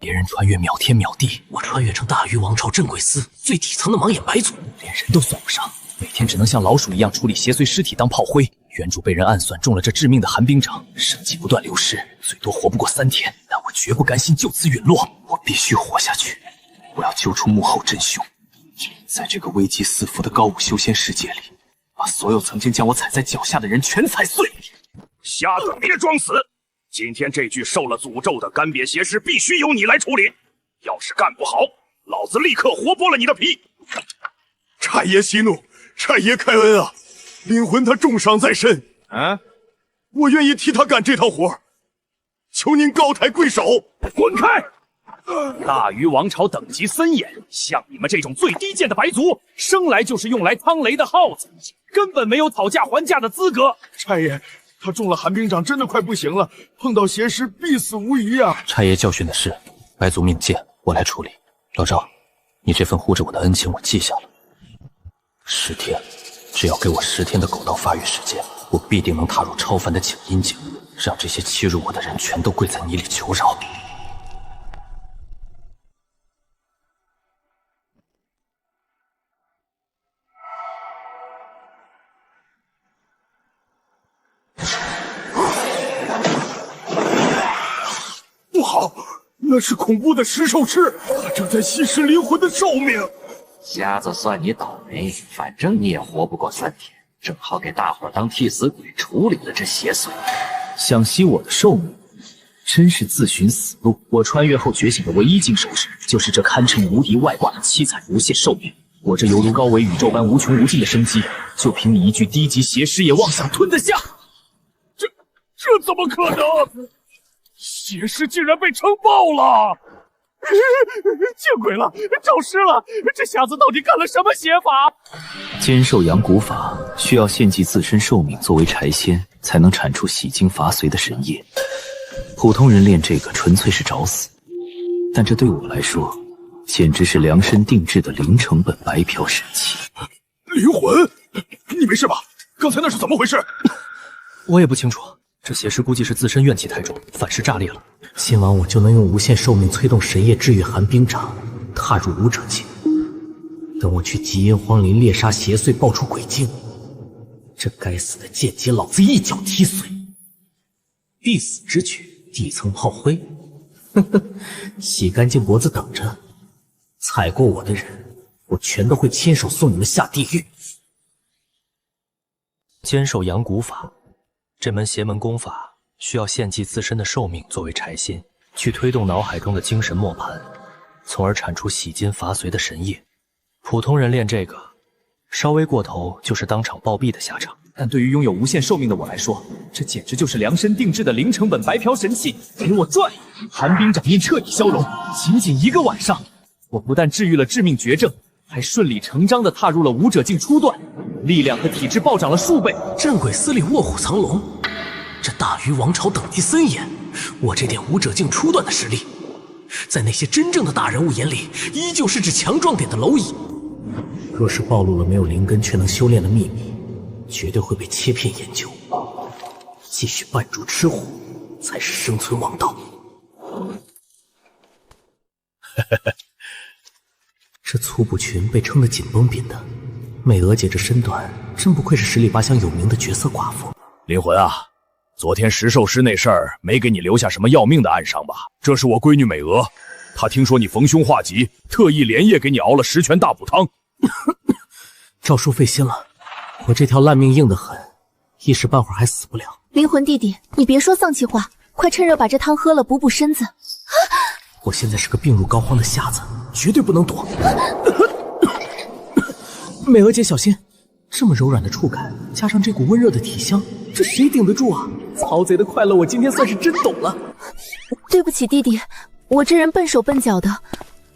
别人穿越秒天秒地，我穿越成大禹王朝镇鬼司最底层的盲眼白族，连人都算不上，每天只能像老鼠一样处理邪祟尸体当炮灰。原主被人暗算中了这致命的寒冰掌，生机不断流失，最多活不过3天。但我绝不甘心就此陨落，我必须活下去。我要揪出幕后真凶，在这个危机四伏的高武修仙世界里，把所有曾经将我踩在脚下的人全踩碎。瞎子，别装死！今天这具受了诅咒的干瘪邪尸必须由你来处理，要是干不好，老子立刻活剥了你的皮！差爷息怒，差爷开恩啊！灵魂他重伤在身，我愿意替他干这套活，求您高抬贵手，滚开！大禹王朝等级森严，像你们这种最低贱的白族，生来就是用来趟雷的耗子，根本没有讨价还价的资格。差爷，他中了寒冰掌，真的快不行了，碰到邪尸必死无疑啊！差爷教训的是，白族命贱，我来处理。老赵，你这份护着我的恩情我记下了。10天，只要给我10天的狗道发育时间，我必定能踏入超凡的景阴境，让这些欺辱我的人全都跪在泥里求饶。不好，那是恐怖的食兽吃，它正在吸食灵魂的寿命。瞎子算你倒霉，反正你也活不过3天，正好给大伙儿当替死鬼处理了这邪祟。想吸我的寿命，真是自寻死路。我穿越后觉醒的唯一金手指，就是这堪称无敌外挂的七彩无限寿命。我这犹如高维宇宙般无穷无尽的生机，就凭你一具低级邪尸也妄想吞得下？这怎么可能？邪尸竟然被撑爆了！见鬼了，找尸了！这瞎子到底干了什么邪法？兼受阳骨法需要献祭自身寿命作为柴仙，才能产出洗精伐髓的神液。普通人练这个纯粹是找死，但这对我来说，简直是量身定制的零成本白嫖神器。灵魂，你没事吧？刚才那是怎么回事？我也不清楚。这邪尸估计是自身怨气太重，反噬炸裂了。今晚我就能用无限寿命催动神液治愈寒冰掌，踏入武者境。等我去极阴荒林猎杀邪祟，爆出鬼精，这该死的剑姬老子一脚踢碎。必死之举，地层炮灰。呵呵，洗干净脖子等着，踩过我的人，我全都会亲手送你们下地狱。坚守阳骨法。这门邪门功法需要献祭自身的寿命作为柴薪，去推动脑海中的精神磨盘，从而产出洗金伐髓的神液。普通人练这个，稍微过头就是当场暴毙的下场。但对于拥有无限寿命的我来说，这简直就是量身定制的零成本白嫖神器。给我转！寒冰掌印彻底消融，仅仅1个晚上，我不但治愈了致命绝症，还顺理成章地踏入了武者境初段。力量和体质暴涨了数倍。镇鬼司里卧虎藏龙，这大禹王朝等级森严，我这点武者境初段的实力，在那些真正的大人物眼里，依旧是只强壮点的蝼蚁。若是暴露了没有灵根却能修炼的秘密，绝对会被切片研究。继续扮猪吃虎，才是生存王道。这粗布裙被撑得紧绷紧的。美娥姐这身段，真不愧是十里八乡有名的绝色寡妇。灵魂啊，昨天食兽师那事儿没给你留下什么要命的暗伤吧？这是我闺女美娥，她听说你逢凶化吉，特意连夜给你熬了10全大补汤。赵叔费心了，我这条烂命硬得很，一时半会儿还死不了。灵魂弟弟，你别说丧气话，快趁热把这汤喝了，补补身子。我现在是个病入膏肓的瞎子，绝对不能躲。美娥姐小心，这么柔软的触感，加上这股温热的体香，这谁顶得住啊？曹贼的快乐，我今天算是真懂了。对不起弟弟，我这人笨手笨脚的，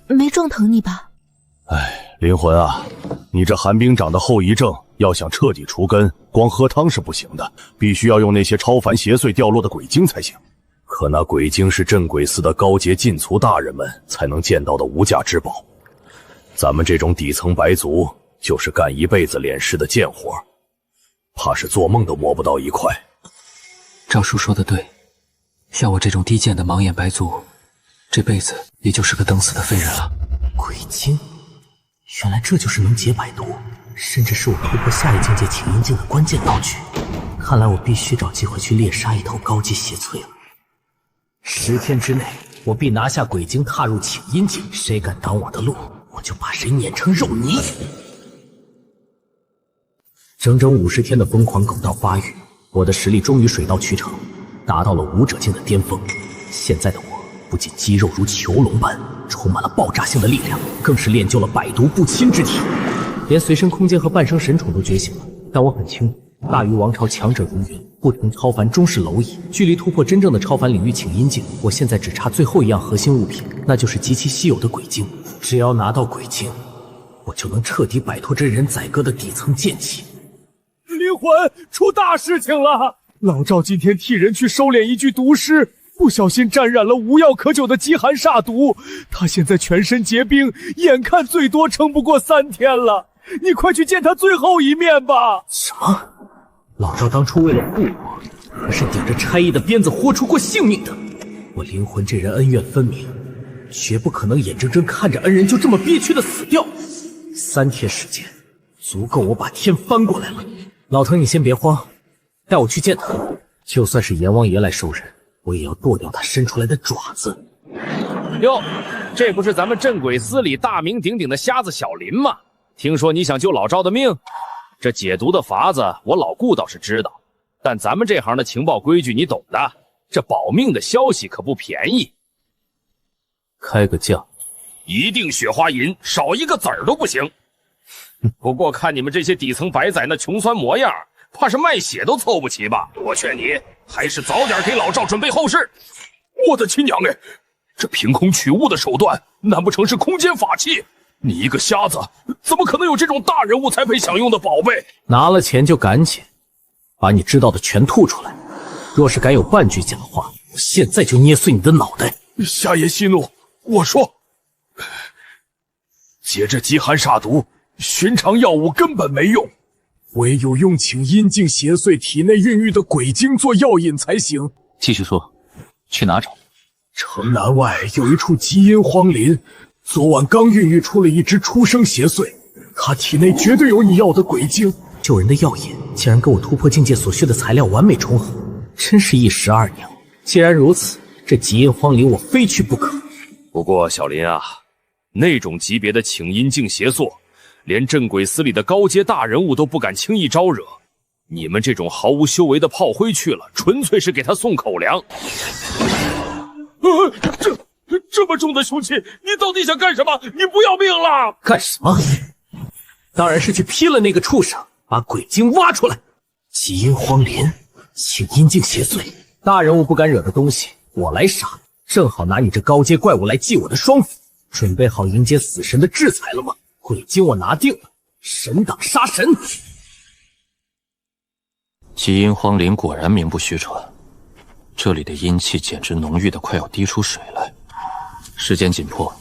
没撞疼你吧？哎，灵魂啊，你这寒冰掌的后遗症要想彻底除根，光喝汤是不行的，必须要用那些超凡邪祟掉落的鬼精才行。可那鬼精是镇鬼司的高阶禁卒大人们才能见到的无价之宝，咱们这种底层白族就是干一辈子炼尸的贱活，怕是做梦都摸不到一块。赵叔说的对，像我这种低贱的盲眼白族，这辈子也就是个等死的废人了。鬼晶，原来这就是能解百毒，甚至是我突破下一境界请阴境的关键道具。看来我必须找机会去猎杀一头高阶邪祟了。10天之内，我必拿下鬼晶，踏入请阴境。谁敢挡我的路，我就把谁碾成肉泥。整整50天的疯狂狗道发育，我的实力终于水到渠成，达到了武者境的巅峰。现在的我不仅肌肉如囚笼般充满了爆炸性的力量，更是练就了百毒不侵之体，连随身空间和半生神宠都觉醒了。但我很清楚，大鱼王朝强者如云，不成超凡终是蝼蚁。距离突破真正的超凡领域请阴境，我现在只差最后一样核心物品，那就是极其稀有的鬼晶。只要拿到鬼晶，我就能彻底摆脱这人宰割的底层剑气。灵魂，出大事情了！老赵今天替人去收敛一具毒尸，不小心沾染了无药可救的极寒煞毒，他现在全身结冰，眼看最多撑不过3天了。你快去见他最后一面吧！什么？老赵当初为了护我，可是顶着差役的鞭子豁出过性命的。我灵魂这人恩怨分明，绝不可能眼睁睁看着恩人就这么憋屈的死掉。3天时间，足够我把天翻过来了。老藤，你先别慌，带我去见他。就算是阎王爷来收人，我也要剁掉他伸出来的爪子。哟，这不是咱们镇鬼司里大名鼎鼎的瞎子小林吗？听说你想救老赵的命，这解毒的法子我老顾倒是知道，但咱们这行的情报规矩你懂的，这保命的消息可不便宜。开个价，一定雪花银，少一个子儿都不行。不过看你们这些底层白仔那穷酸模样，怕是卖血都凑不齐吧？我劝你还是早点给老赵准备后事。我的亲娘哎，这凭空取物的手段，难不成是空间法器？你一个瞎子，怎么可能有这种大人物才配享用的宝贝？拿了钱就赶紧把你知道的全吐出来，若是敢有半句假话，我现在就捏碎你的脑袋。夏爷息怒，我说，解这极寒煞毒，寻常药物根本没用，唯有用请阴境邪祟体内孕育的鬼精做药引才行。继续说，去哪找？城南外有一处极阴荒林，昨晚刚孕育出了一只出生邪祟，它体内绝对有你要的鬼精。救人的药引竟然跟我突破境界所需的材料完美重合，真是一石二鸟。既然如此，这极阴荒林我非去不可。不过小林啊，那种级别的请阴境邪祟，连镇鬼司里的高阶大人物都不敢轻易招惹。你们这种毫无修为的炮灰去了，纯粹是给他送口粮。这么重的凶器，你到底想干什么？你不要命了？干什么？当然是去劈了那个畜生，把鬼精挖出来。极阴荒林，请阴境邪祟，大人物不敢惹的东西，我来杀。正好拿你这高阶怪物来祭我的双斧。准备好迎接死神的制裁了吗？鬼精我拿定了，神挡杀神。极阴荒林果然名不虚传，这里的阴气简直浓郁的快要滴出水来。时间紧迫，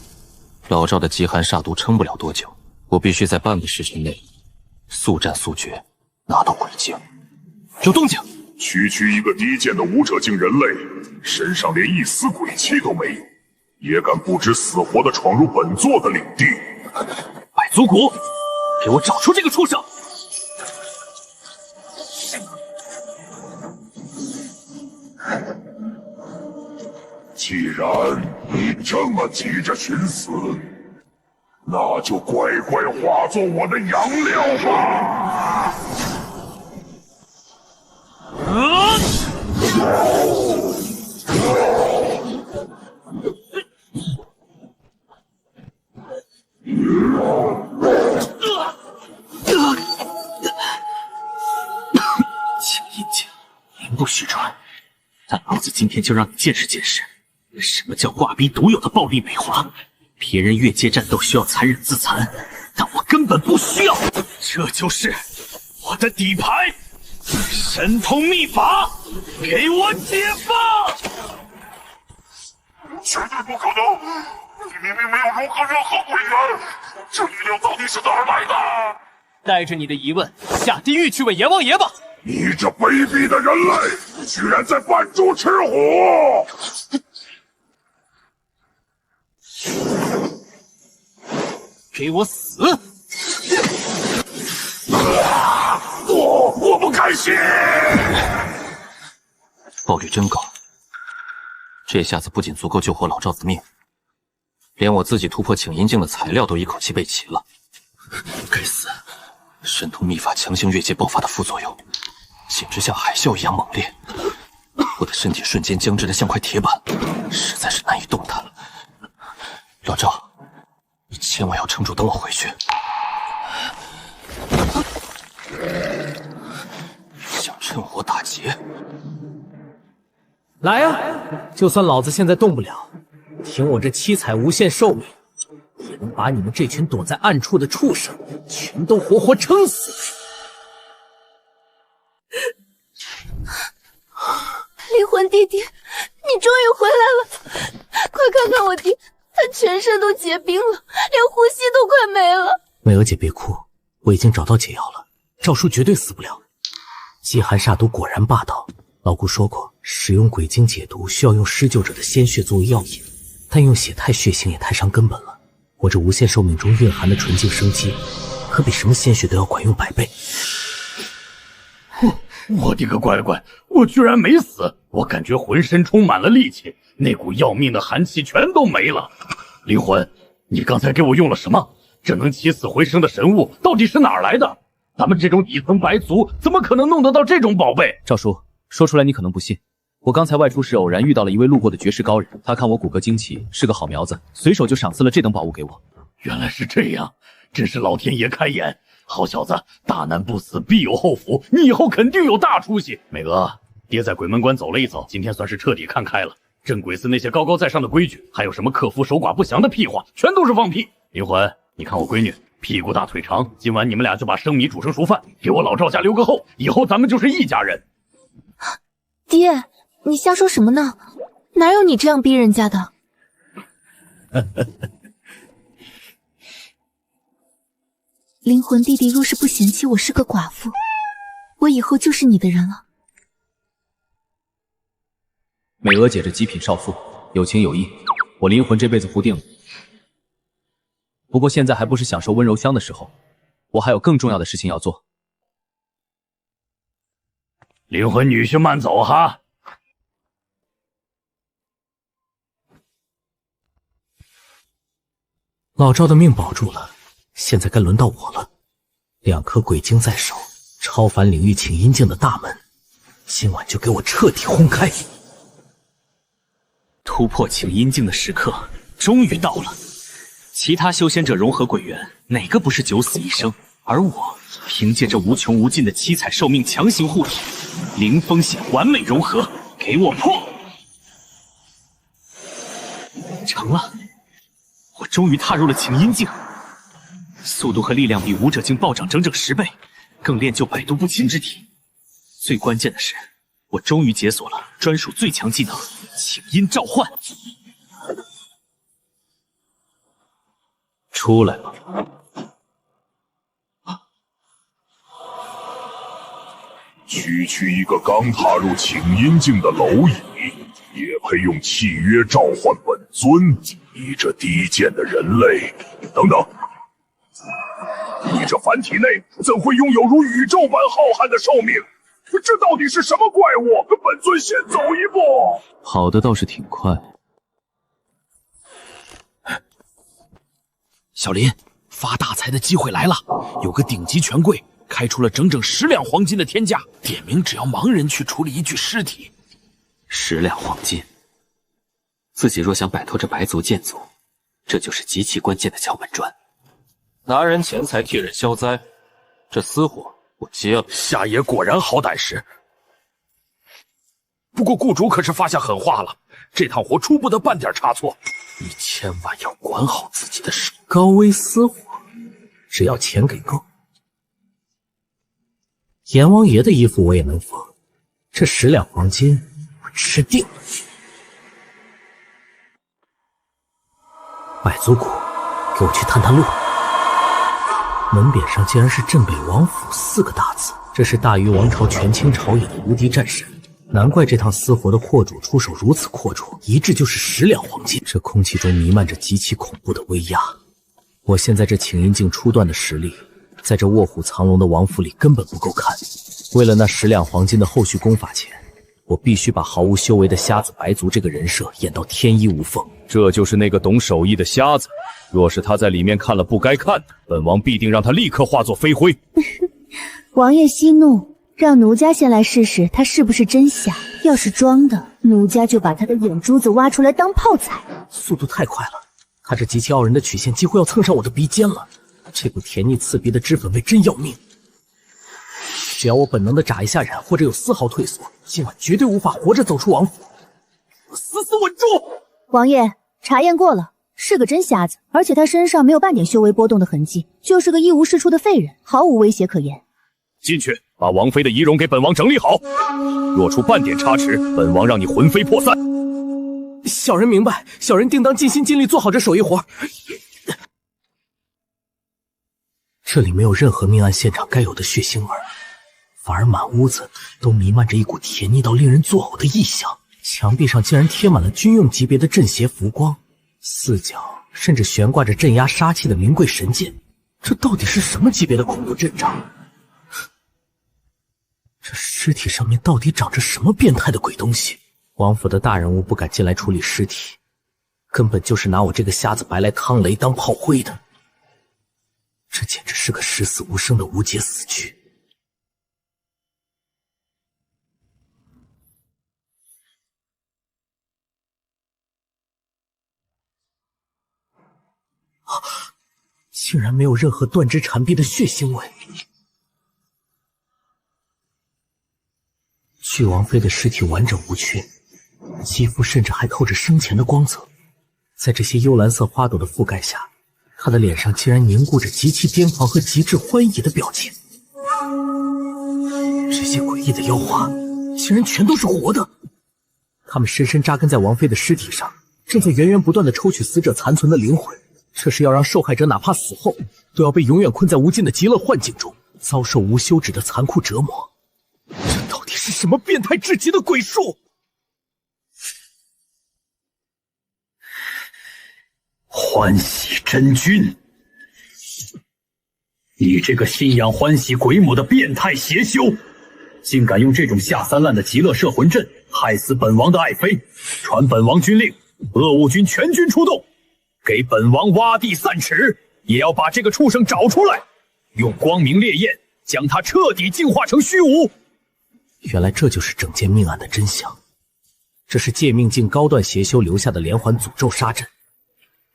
老赵的极寒煞毒撑不了多久，我必须在半个时辰内速战速决，拿到鬼精。有动静！区区一个低贱的武者境人类，身上连一丝鬼气都没有，也敢不知死活的闯入本座的领地！百足谷，给我找出这个畜生！既然你这么急着寻死，那就乖乖化作我的养料吧！请阴境，名不虚传，但老子今天就让你见识见识，什么叫挂逼独有的暴力美华。别人越界战斗需要残忍自残，但我根本不需要。这就是我的底牌，神通秘法，给我解放！绝对不可能！你明明没有如何任何鬼缘，这力量到底是哪儿来的？带着你的疑问，下地狱去问阎王爷吧！你这卑鄙的人类，居然在扮猪吃虎！给我死！我不甘心！爆率真高，这下子不仅足够救活老赵子命，连我自己突破请阴境的材料都一口气备齐了。该死！神通秘法强行越界爆发的副作用，简直像海啸一样猛烈。我的身体瞬间僵直的像块铁板，实在是难以动弹。老赵，你千万要撑住，等我回去。想趁火打劫？来啊！就算老子现在动不了，凭我这七彩无限寿命，也能把你们这群躲在暗处的畜生全都活活撑死！灵魂弟弟，你终于回来了！快看看我弟，他全身都结冰了，连呼吸都快没了。美娥姐别哭，我已经找到解药了，赵叔绝对死不了。饥寒煞毒果然霸道，老姑说过，使用鬼精解毒需要用施救者的鲜血作为药引，但用血太血腥也太伤根本了。我这无限寿命中蕴含的纯净生机，可比什么鲜血都要管用100倍。我的个乖乖，我居然没死！我感觉浑身充满了力气，那股要命的寒气全都没了。灵魂，你刚才给我用了什么？这能起死回生的神物到底是哪儿来的？咱们这种底层白族怎么可能弄得到这种宝贝？赵叔，说出来你可能不信，我刚才外出时偶然遇到了一位路过的绝世高人，他看我骨骼惊奇，是个好苗子，随手就赏赐了这等宝物给我。原来是这样，真是老天爷开眼！好小子，大难不死必有后福，你以后肯定有大出息。美娥，爹在鬼门关走了一遭，今天算是彻底看开了。镇鬼司那些高高在上的规矩，还有什么克夫守寡不祥的屁话，全都是放屁。灵魂，你看我闺女屁股大腿长，今晚你们俩就把生米煮成熟饭，给我老赵家留个后，以后咱们就是一家人。爹，你瞎说什么呢？哪有你这样逼人家的？灵魂弟弟若是不嫌弃我是个寡妇，我以后就是你的人了。美娥姐这极品少妇，有情有义，我灵魂这辈子糊定了。不过现在还不是享受温柔乡的时候，我还有更重要的事情要做。灵魂女婿慢走哈。老赵的命保住了，现在该轮到我了。2颗鬼晶在手，超凡领域请阴境的大门，今晚就给我彻底轰开！突破请阴境的时刻终于到了。其他修仙者融合鬼元，哪个不是九死一生？而我凭借这无穷无尽的七彩寿命强行护体，零风险完美融合，给我破！成了，我终于踏入了请阴境，速度和力量比武者境暴涨整整10倍，更练就百毒不侵之体。最关键的是，我终于解锁了专属最强技能请阴召唤。出来吧！区一个刚踏入请阴境的蝼蚁，也配用契约召唤本尊？你这低贱的人类！等等，你这凡体内怎会拥有如宇宙般浩瀚的寿命？这到底是什么怪物？本尊先走一步。跑的倒是挺快。小林，发大财的机会来了！有个顶级权贵开出了整整10两黄金的天价，点名只要盲人去处理一具尸体。10两黄金，自己若想摆脱这白族贱族，这就是极其关键的敲门砖。拿人钱财替人消灾，这私活我接了。夏爷果然好胆识，不过雇主可是发下狠话了，这趟活出不得半点差错，你千万要管好自己的手。高危私活，只要钱给够。阎王爷的衣服我也能缝，这10两黄金我吃定了。百足谷，给我去探探路。门匾上竟然是镇北王府4个大字，这是大禹王朝权倾朝野的无敌战神，难怪这趟私活的货主出手如此阔绰，一掷就是10两黄金。这空气中弥漫着极其恐怖的威压。我现在这请阴境初段的实力，在这卧虎藏龙的王府里根本不够看。为了那10两黄金的后续功法钱，我必须把毫无修为的瞎子白族这个人设演到天衣无缝。这就是那个懂手艺的瞎子，若是他在里面看了不该看的，本王必定让他立刻化作飞灰。王爷息怒，让奴家先来试试他是不是真瞎。要是装的，奴家就把他的眼珠子挖出来当炮踩。速度太快了，他这极其傲人的曲线几乎要蹭上我的鼻尖了。这股甜腻刺鼻的脂粉味真要命。只要我本能的眨一下眼，或者有丝毫退缩，今晚绝对无法活着走出王府。死死稳住！王爷，查验过了，是个真瞎子，而且他身上没有半点修为波动的痕迹，就是个一无是处的废人，毫无威胁可言。进去，把王妃的仪容给本王整理好。若出半点差池，本王让你魂飞魄散。小人明白，小人定当尽心尽力做好这手艺活。这里没有任何命案现场该有的血腥味，反而满屋子都弥漫着一股甜腻到令人作呕的异香。墙壁上竟然贴满了军用级别的镇邪符光，四角甚至悬挂着镇压杀气的名贵神剑。这到底是什么级别的恐怖阵仗？这尸体上面到底长着什么变态的鬼东西？王府的大人物不敢进来处理尸体，根本就是拿我这个瞎子白来趟雷当炮灰的。这简直是个十死无生的无解死局。竟然没有任何断肢缠臂的血腥味。巨王妃的尸体完整无缺，肌肤甚至还透着生前的光泽，在这些幽蓝色花朵的覆盖下，她的脸上竟然凝固着极其癫狂和极致欢喜的表情。这些诡异的妖花竟然全都是活的，它们深深扎根在王妃的尸体上，正在源源不断地抽取死者残存的灵魂。这是要让受害者哪怕死后都要被永远困在无尽的极乐幻境中，遭受无休止的残酷折磨。这到底是什么变态至极的鬼术？欢喜真君，你这个信仰欢喜鬼母的变态邪修，竟敢用这种下三滥的极乐摄魂阵害死本王的爱妃！传本王军令，恶物军全军出动，给本王挖地散齿，也要把这个畜生找出来，用光明烈焰将他彻底净化成虚无。原来这就是整件命案的真相。这是借命境高段邪修留下的连环诅咒杀阵。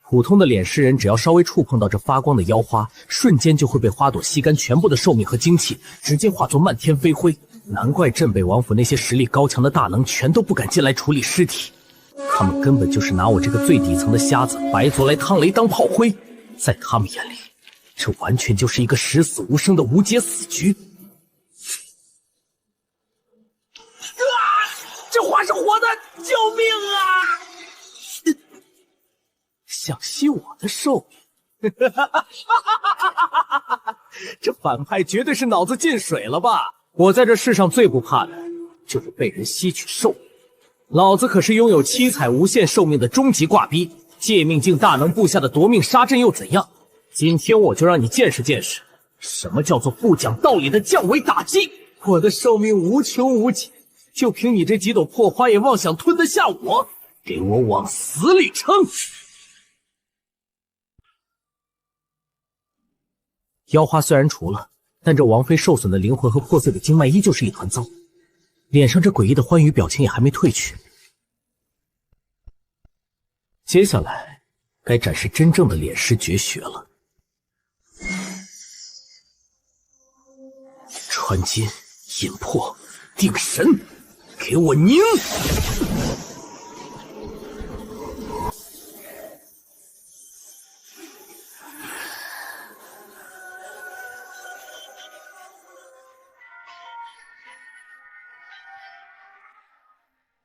普通的敛尸人只要稍微触碰到这发光的妖花，瞬间就会被花朵吸干全部的寿命和精气，直接化作漫天飞灰。难怪镇北王府那些实力高强的大能全都不敢进来处理尸体，他们根本就是拿我这个最底层的瞎子白族来趟雷当炮灰。在他们眼里，这完全就是一个十死无生的无解死局。这花是活的，救命啊！想吸我的寿命？这反派绝对是脑子进水了吧？我在这世上最不怕的就是被人吸取寿命。老子可是拥有七彩无限寿命的终极挂逼，借命境大能布下的夺命杀阵又怎样？今天我就让你见识见识，什么叫做不讲道理的降维打击！我的寿命无穷无尽，就凭你这几朵破花也妄想吞得下我？给我往死里撑！妖花虽然除了，但这王妃受损的灵魂和破碎的经脉依旧是一团糟，脸上这诡异的欢愉表情也还没褪去。接下来该展示真正的敛尸绝学了。穿金引魄定神，给我凝！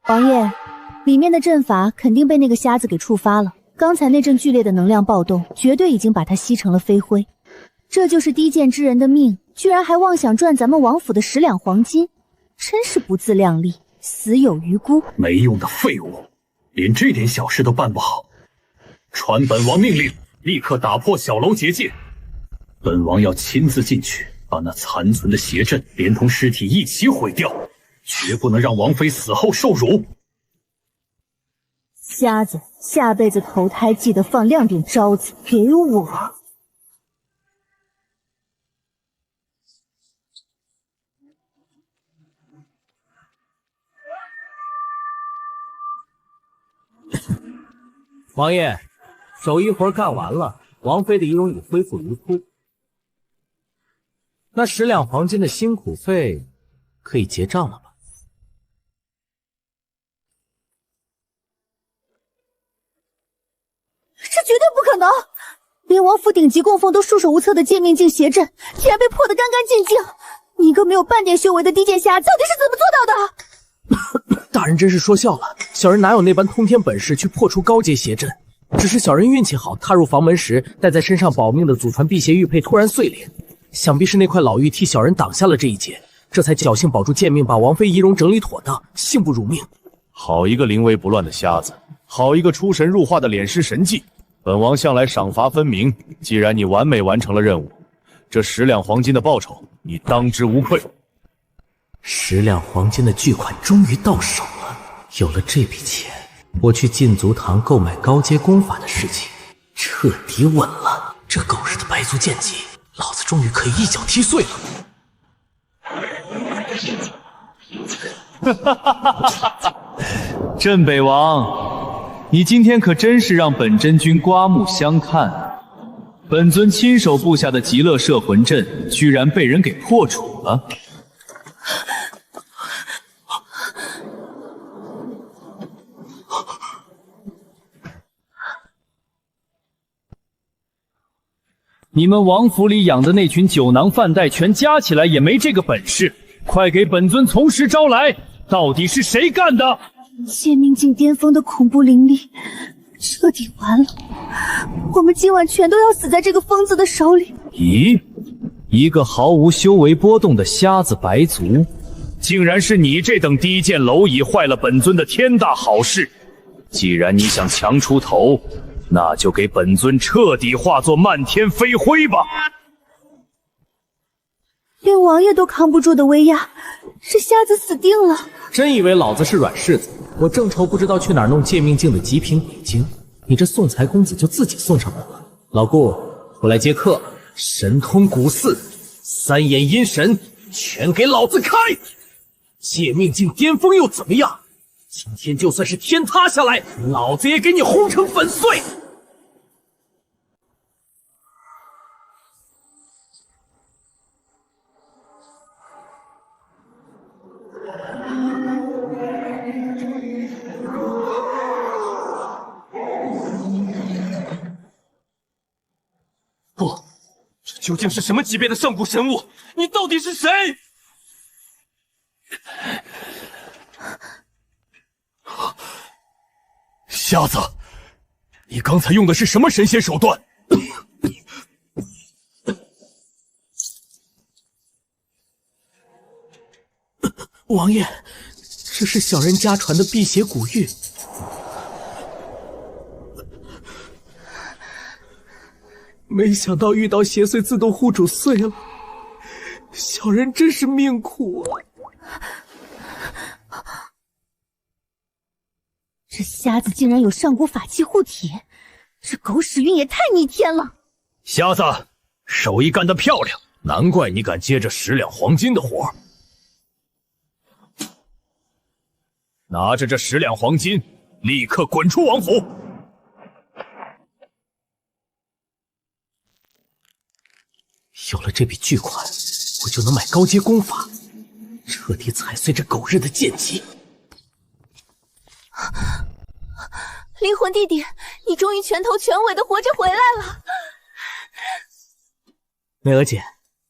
王爷，里面的阵法肯定被那个瞎子给触发了。刚才那阵剧烈的能量暴动，绝对已经把他吸成了飞灰。这就是低贱之人的命，居然还妄想赚咱们王府的10两黄金，真是不自量力，死有余辜。没用的废物，连这点小事都办不好。传本王命令，立刻打破小楼结界。本王要亲自进去，把那残存的邪阵连同尸体一起毁掉，绝不能让王妃死后受辱。瞎子，下辈子投胎记得放亮点招子给我。王爷，手艺活干完了，王妃的仪容已恢复如初。那10两黄金的辛苦费可以结账了吧？这绝对不可能！连王府顶级供奉都束手无策的借命镜邪阵，竟然被破得干干净净。你一个没有半点修为的低贱瞎子，到底是怎么做到的？大人真是说笑了，小人哪有那般通天本事去破除高阶邪阵？只是小人运气好，踏入房门时带在身上保命的祖传辟邪玉佩突然碎裂，想必是那块老玉替小人挡下了这一劫，这才侥幸保住剑命，把王妃仪容整理妥当，幸不辱命。好一个临危不乱的瞎子，好一个出神入化的敛尸神技！本王向来赏罚分明，既然你完美完成了任务，这10两黄金的报酬你当之无愧。10两黄金的巨款终于到手了，有了这笔钱，我去禁足堂购买高阶功法的事情彻底稳了。这狗日的白族剑姬，老子终于可以一脚踢碎了。镇北王，你今天可真是让本真君刮目相看。本尊亲手布下的极乐摄魂阵，居然被人给破除了。你们王府里养的那群酒囊饭袋，全加起来也没这个本事。快给本尊从实招来，到底是谁干的？借命镜巅峰的恐怖灵力，彻底完了！我们今晚全都要死在这个疯子的手里！咦，一个毫无修为波动的瞎子白族，竟然是你这等低贱蝼蚁坏了本尊的天大好事！既然你想强出头，那就给本尊彻底化作漫天飞灰吧！连王爷都扛不住的威压，这瞎子死定了！真以为老子是软柿子？我正愁不知道去哪儿弄借命镜的极品鬼晶，你这送财公子就自己送上门了。老顾，出来接客！神通古寺，三眼阴神，全给老子开！借命镜巅峰又怎么样？今天就算是天塌下来，老子也给你轰成粉碎！不，这究竟是什么级别的上古神物？你到底是谁？瞎子，你刚才用的是什么神仙手段？王爷，这是小人家传的辟邪古玉。没想到遇到邪祟自动护主碎了，小人真是命苦啊！这瞎子竟然有上古法器护体，这狗屎运也太逆天了！瞎子，手艺干得漂亮，难怪你敢接这10两黄金的活。拿着这10两黄金，立刻滚出王府！有了这笔巨款，我就能买高阶功法，彻底踩碎这狗日的剑姬。灵魂弟弟，你终于全头全尾的活着回来了！美娥姐，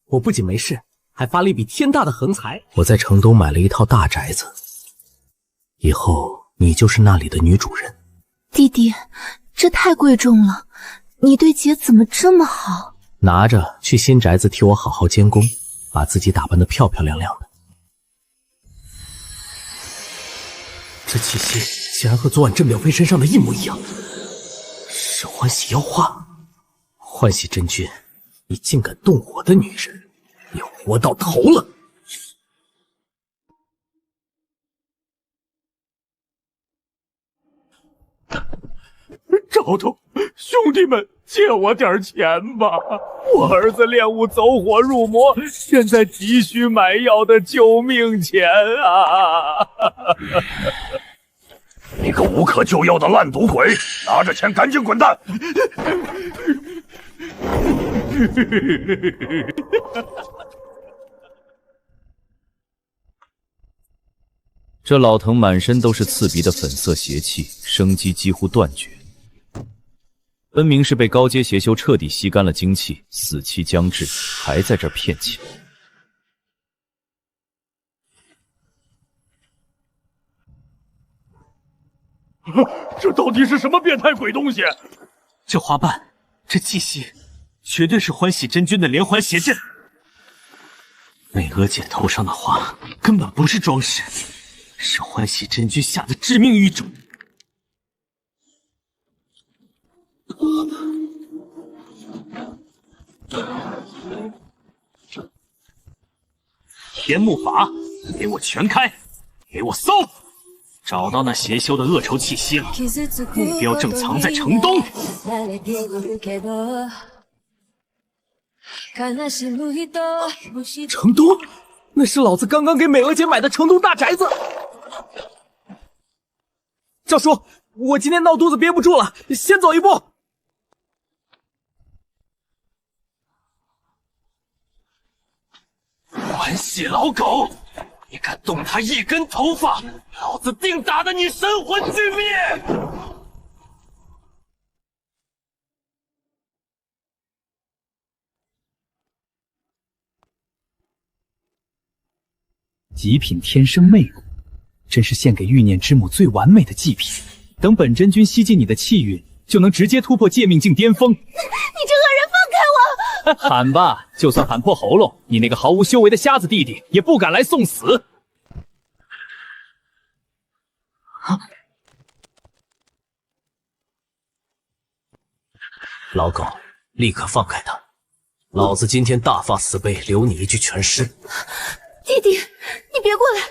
我不仅没事，还发了一笔天大的横财。我在成都买了一套大宅子，以后你就是那里的女主人。弟弟，这太贵重了，你对姐怎么这么好？拿着去新宅子替我好好监工，把自己打扮得漂漂亮亮的。这气息竟然和昨晚镇表妃身上的一模一样，是欢喜妖花。欢喜真君，你竟敢动我的女人，你活到头了！赵董，兄弟们，借我点钱吧！我儿子练武走火入魔，现在急需买药的救命钱啊！你个无可救药的烂赌鬼，拿着钱赶紧滚蛋！这老藤满身都是刺鼻的粉色邪气，生机几乎断绝，分明是被高阶邪修彻底吸干了精气，死期将至，还在这儿骗钱。这到底是什么变态鬼东西？这花瓣，这气息，绝对是欢喜真君的连环邪阵。美娥姐头上的花根本不是装饰，是欢喜真君下的致命玉种。天目法，给我全开，给我搜！找到那邪修的恶臭气息了，目标正藏在城东。城东，那是老子刚刚给美娥姐买的城东大宅子。赵叔，我今天闹肚子憋不住了，先走一步。欢喜老狗，你敢动他一根头发，老子定打得你神魂俱灭！极品天生魅骨，真是献给欲念之母最完美的祭品。等本真君吸尽你的气运，就能直接突破界命境巅峰。你这恶人，放开我！喊吧，就算喊破喉咙，你那个毫无修为的瞎子弟弟也不敢来送死。老狗，立刻放开他！老子今天大发慈悲，留你一具全尸。弟弟，你别过来，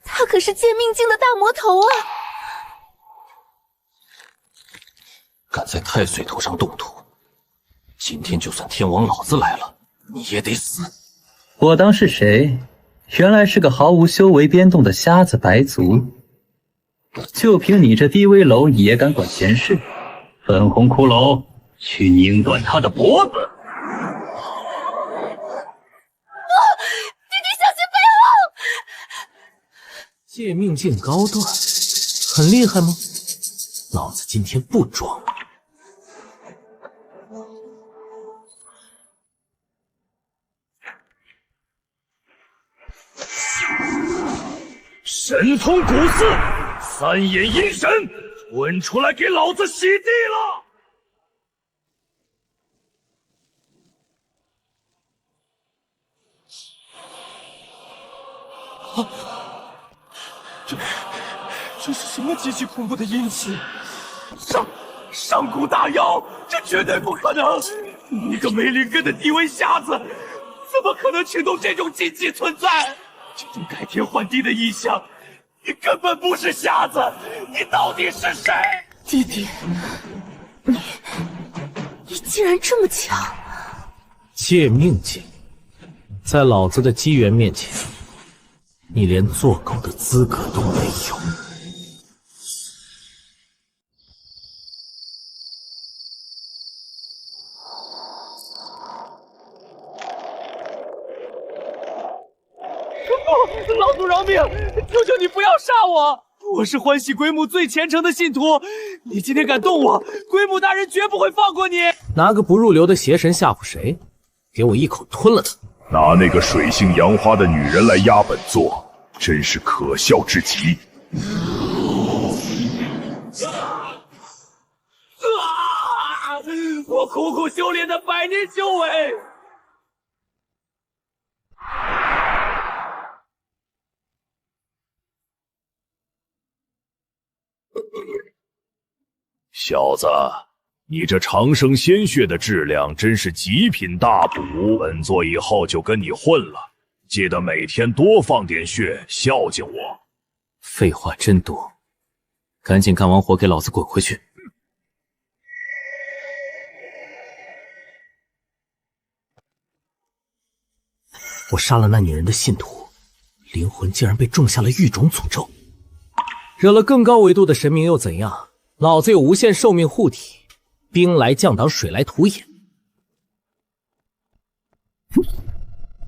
他可是界命境的大魔头啊！敢在太岁头上动土，今天就算天王老子来了，你也得死！我当是谁？原来是个毫无修为变动的瞎子白族。就凭你这低危蝼蚁也敢管闲事？粉红骷髅，去拧断他的脖子！弟弟小心背后！界命境高段，很厉害吗？老子今天不装。神通古寺，三眼阴神，滚出来给老子洗地了！这是什么极其恐怖的阴气？上古大妖，这绝对不可能！你个没灵根的低微瞎子，怎么可能请动这种禁忌存在？这种改天换地的异象，你根本不是瞎子，你到底是谁？弟弟，你竟然这么强！界命境，在老子的机缘面前，你连做狗的资格都没有。老祖饶命！求求你不要杀我！我是欢喜鬼母最虔诚的信徒，你今天敢动我，鬼母大人绝不会放过你！拿个不入流的邪神吓唬谁？给我一口吞了他！拿那个水性杨花的女人来压本座，真是可笑至极。我苦苦修炼的百年修为，小子，你这长生鲜血的质量真是极品大补，本座以后就跟你混了，记得每天多放点血，孝敬我。废话真多，赶紧干完活给老子滚回去！我杀了那女人的信徒，灵魂竟然被种下了狱种诅咒。惹了更高维度的神明又怎样？老子有无限寿命护体，兵来将挡，水来土掩。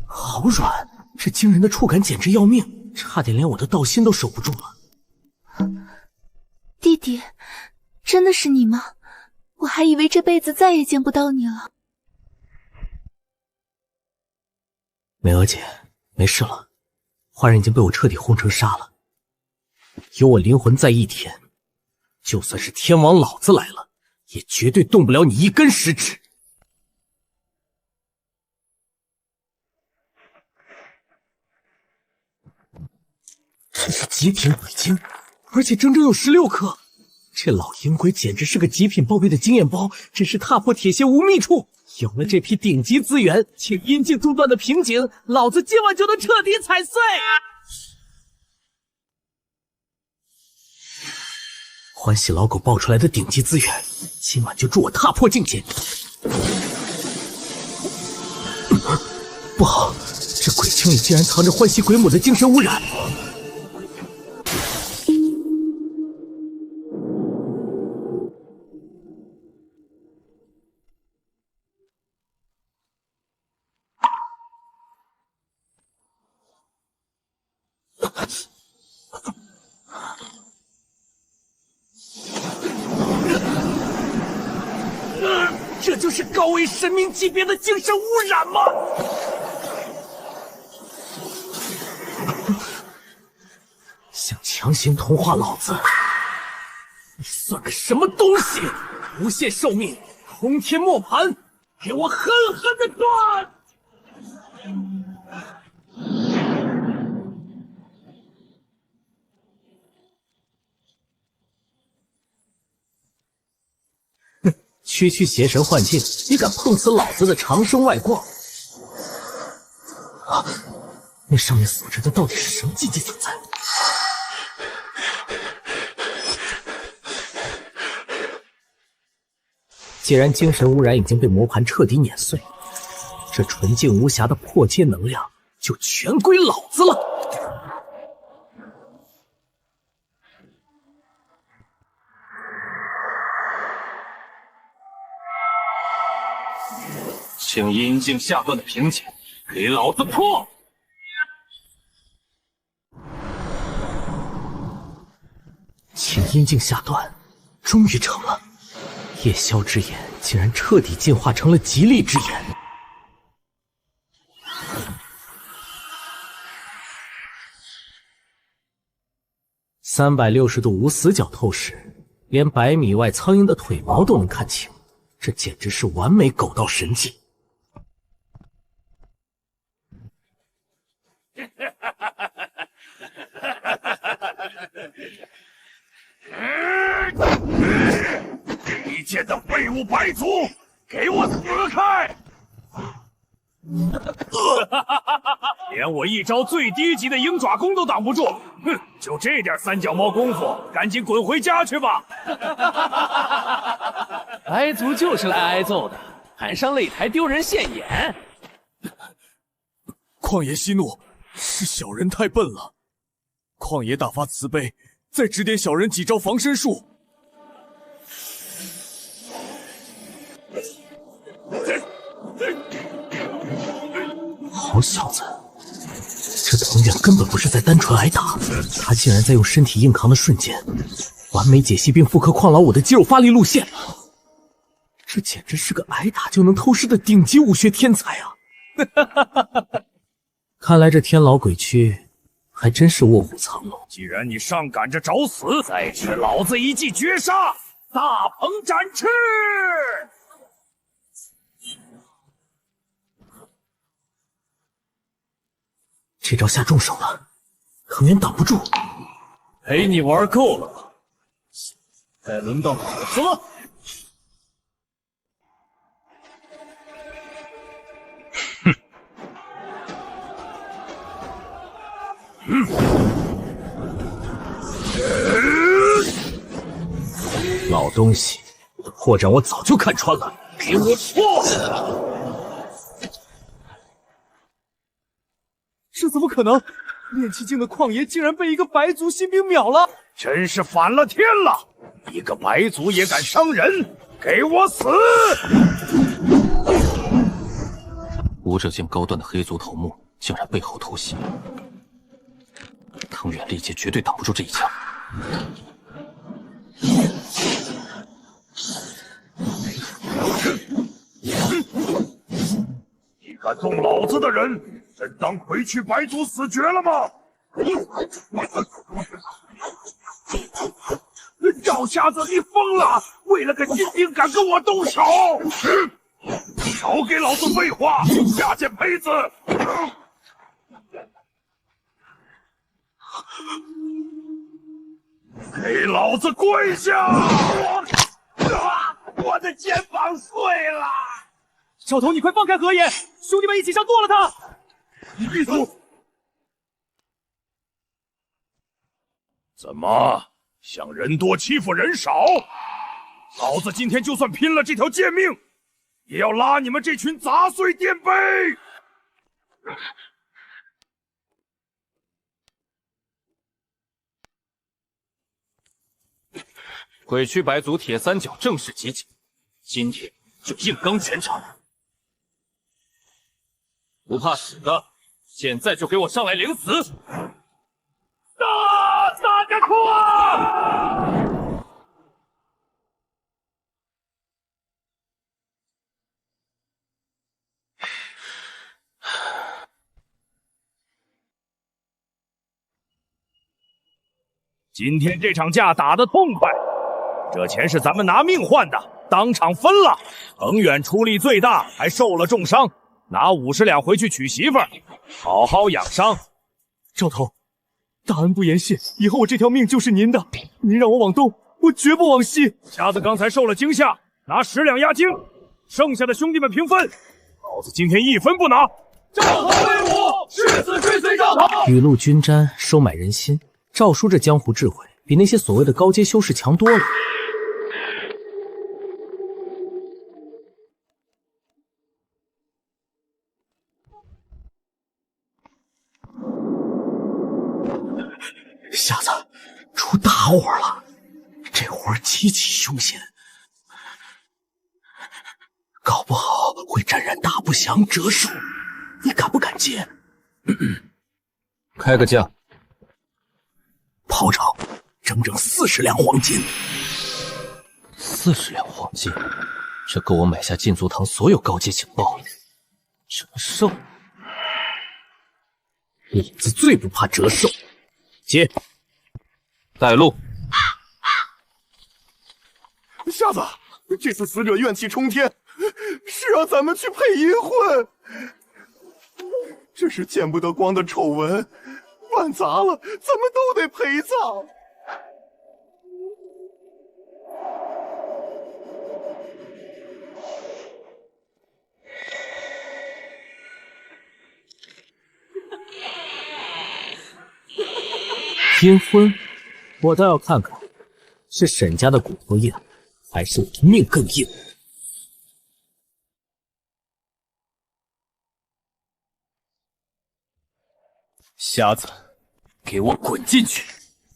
好软，这惊人的触感简直要命，差点连我的道心都守不住了。弟弟，真的是你吗？我还以为这辈子再也见不到你了。美娥姐，没事了，坏人已经被我彻底轰成沙了。有我灵魂在一天，就算是天王老子来了，也绝对动不了你一根食指。这是极品鬼晶，而且整整有16颗。这老阴鬼简直是个极品宝贝的经验包，真是踏破铁鞋无觅处。有了这批顶级资源，请阴境中断的瓶颈，老子今晚就能彻底踩碎。欢喜老狗爆出来的顶级资源，今晚就助我踏破境界。不好，这鬼晶里竟然藏着欢喜鬼母的精神污染。这就是高维神明级别的精神污染吗？想强行同化老子，你算个什么东西？无限寿命，空天磨盘，给我狠狠的断！区区邪神幻境，你敢碰死老子的长生外光？啊！那上面锁着的到底是什么禁忌存在？既然精神污染已经被魔盘彻底碾碎，这纯净无瑕的破阶能量就全归老子了。请阴境下段的瓶颈给老子破！请阴境下段，终于成了。夜宵之眼竟然彻底进化成了极力之眼。360度无死角透视，连100米外苍蝇的腿毛都能看清，这简直是完美狗道神技。低贱的废物百族，给我死开！连我一招最低级的鹰爪功都挡不住，哼！就这点三脚猫功夫，赶紧滚回家去吧！白族就是来挨揍的，还上擂台丢人现眼。旷野息怒，是小人太笨了。旷野大发慈悲，再指点小人几招防身术。好小子，这藤原根本不是在单纯挨打，他竟然在用身体硬扛的瞬间，完美解析并复刻矿老五的肌肉发力路线。这简直是个挨打就能透视的顶级武学天才啊！看来这天牢鬼区还真是卧虎藏龙。既然你上赶着找死，再吃老子一记绝杀，大鹏展翅！这招下重手了，藤原挡不住。陪你玩够了，该轮到老子了。东西，你的破绽我早就看穿了，给我出！这怎么可能？炼气境的旷爷竟然被一个白族新兵秒了！真是反了天了！一个白族也敢伤人，给我死！武者境高段的黑族头目竟然背后偷袭，藤原丽姐绝对挡不住这一枪。你敢动老子的人，真当魁去白族死绝了吗？赵瞎子，你疯了！为了个新兵敢跟我动手？少给老子废话！下贱胚子！给老子跪下！我的肩膀碎了！小童，你快放开河野，兄弟们一起上剁了他！你闭嘴！怎么想人多欺负人少？老子今天就算拼了这条贱命，也要拉你们这群杂碎垫背！鬼区白族铁三角正式集结，今天就硬刚全场！不怕死的，现在就给我上来领死！打着哭啊！今天这场架打得痛快，这钱是咱们拿命换的，当场分了。程远出力最大，还受了重伤，拿50两回去娶媳妇儿，好好养伤。赵头，大恩不言谢，以后我这条命就是您的。您让我往东，我绝不往西。瞎子刚才受了惊吓，拿10两押金，剩下的兄弟们平分。老子今天1分不拿。赵头威武，誓死追随赵头。雨露均沾，收买人心。赵叔这江湖智慧，比那些所谓的高阶修士强多了。瞎子，出大祸了！这活极其凶险，搞不好会沾染大不祥折寿。你敢不敢接？开个价。炮仗，整整40两黄金。40两黄金，这够我买下禁足堂所有高阶情报。折寿，李子最不怕折寿。接，带路。瞎子，这次死者怨气冲天，是让咱们去配阴婚。这是见不得光的丑闻，办砸了，咱们都得陪葬。阴婚，我倒要看看，是沈家的骨头硬，还是我的命更硬。瞎子，给我滚进去，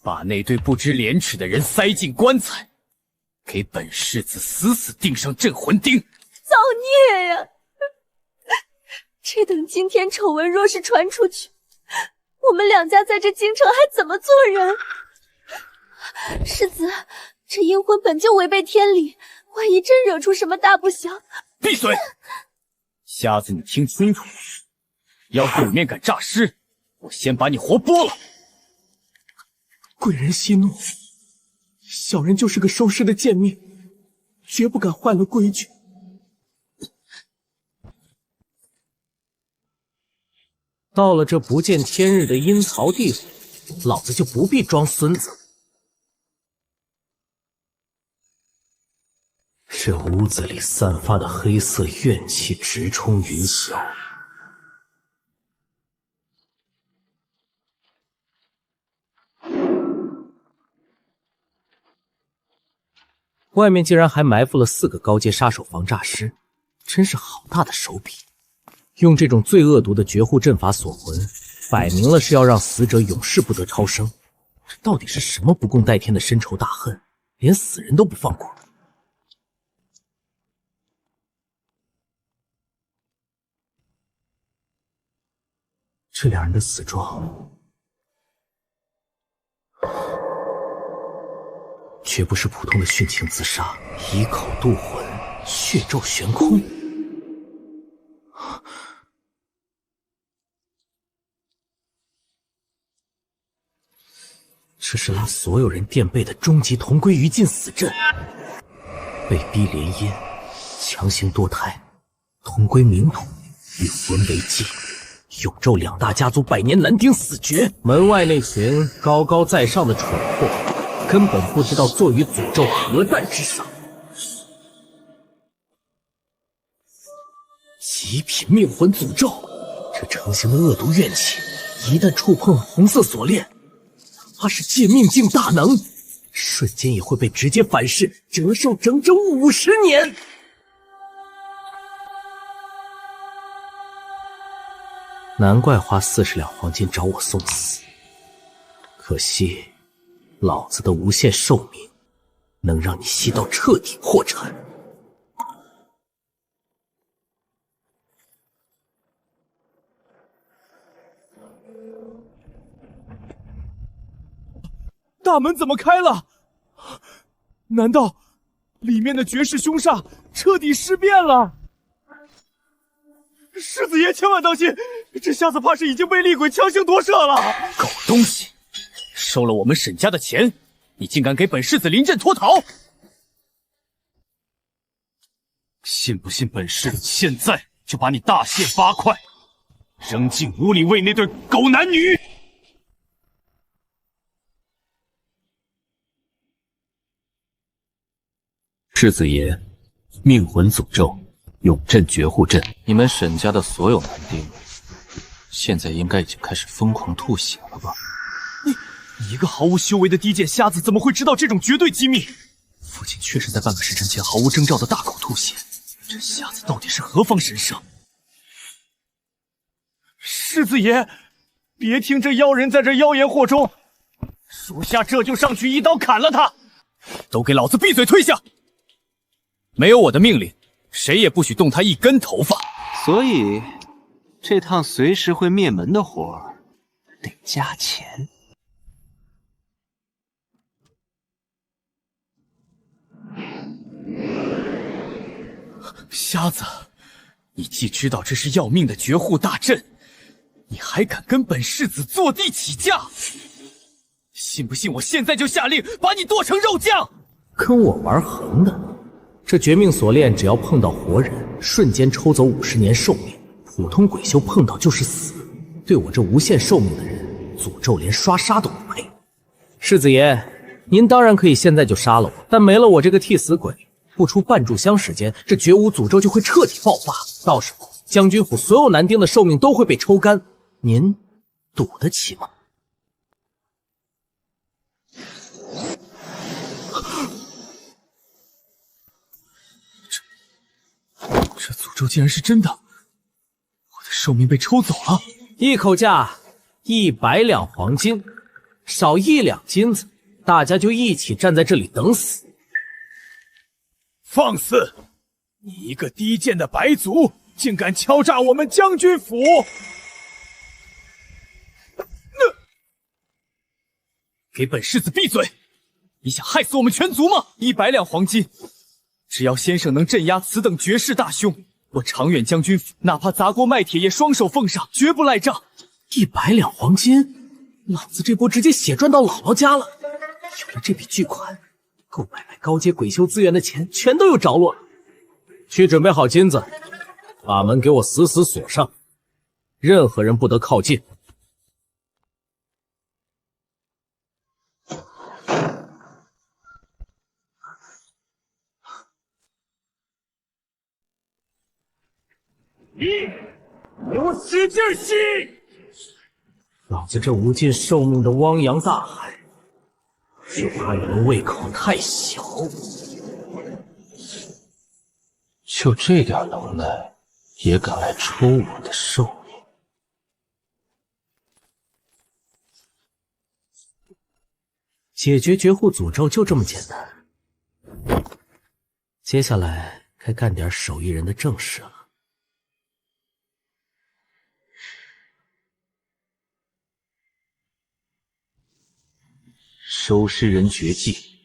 把那堆不知廉耻的人塞进棺材，给本世子死死钉上镇魂钉！造孽呀！这等今天丑闻若是传出去，我们两家在这京城还怎么做人？世子，这阴婚本就违背天理，万一真惹出什么大不祥……闭嘴！瞎子，你听清楚，要是里面敢诈尸，我先把你活剥了！贵人息怒，小人就是个收尸的贱命，绝不敢坏了规矩。到了这不见天日的阴曹地府，老子就不必装孙子。这屋子里散发的黑色怨气直冲云霄。外面竟然还埋伏了4个高阶杀手防诈师，真是好大的手笔！用这种最恶毒的绝户阵法锁魂，摆明了是要让死者永世不得超生。这到底是什么不共戴天的深仇大恨，连死人都不放过？这2人的死状，绝不是普通的殉情自杀，以口渡魂，血咒悬空。这是拉所有电垫背的终极同归于尽死阵，被逼联姻，强行堕胎，同归冥土，与魂为祭，永咒2大家族100年难丁死绝。门外那群高高在上的蠢货，根本不知道坐于诅咒何战之上。极品命魂诅咒，这成型的恶毒怨气，一旦触碰红色锁链，怕是借命境大能，瞬间也会被直接反噬，折寿整整50年。难怪花40两黄金找我送死，可惜老子的无限寿命能让你吸到彻底破产。大门怎么开了？难道里面的绝世凶煞彻底尸变了？世子爷千万当心，这瞎子怕是已经被厉鬼强行夺舍了！狗东西，收了我们沈家的钱，你竟敢给本世子临阵脱逃！信不信本世子现在就把你大卸8块，扔进屋里喂那对狗男女！世子爷，命魂诅咒，永镇绝户阵。你们沈家的所有男丁，现在应该已经开始疯狂吐血了吧？你一个毫无修为的低贱瞎子，怎么会知道这种绝对机密？父亲确实在半个时辰前毫无征兆的大口吐血，这瞎子到底是何方神圣？世子爷，别听这妖人在这妖言惑众，属下这就上去一刀砍了他！都给老子闭嘴退下！没有我的命令，谁也不许动他一根头发。所以，这趟随时会灭门的活儿，得加钱。瞎子，你既知道这是要命的绝户大阵，你还敢跟本世子坐地起价？信不信我现在就下令把你剁成肉酱？跟我玩横的？这绝命锁链只要碰到活人，瞬间抽走50年寿命，普通鬼修碰到就是死。对我这无限寿命的人，诅咒连刷杀都不配。世子爷，您当然可以现在就杀了我，但没了我这个替死鬼，不出半炷香时间，这绝无诅咒就会彻底爆发，到时候将军府所有男丁的寿命都会被抽干，您赌得起吗？这诅咒竟然是真的，我的寿命被抽走了。一口价100两黄金，少1两金子，大家就一起站在这里等死。放肆！你一个低贱的白族，竟敢敲诈我们将军府！给本世子闭嘴！你想害死我们全族吗？100两黄金，只要先生能镇压此等绝世大凶，我长远将军府哪怕砸锅卖铁也双手奉上，绝不赖账。100两黄金，老子这波直接血赚到姥姥家了。有了这笔巨款，购买高阶鬼修资源的钱全都有着落了。去准备好金子，把门给我死死锁上，任何人不得靠近。给我使劲吸！老子这无尽寿命的汪洋大海，就怕你们胃口太小。就这点能耐，也敢来抽我的寿命？解决绝户诅咒就这么简单。接下来该干点手艺人的正事了。收尸人绝技，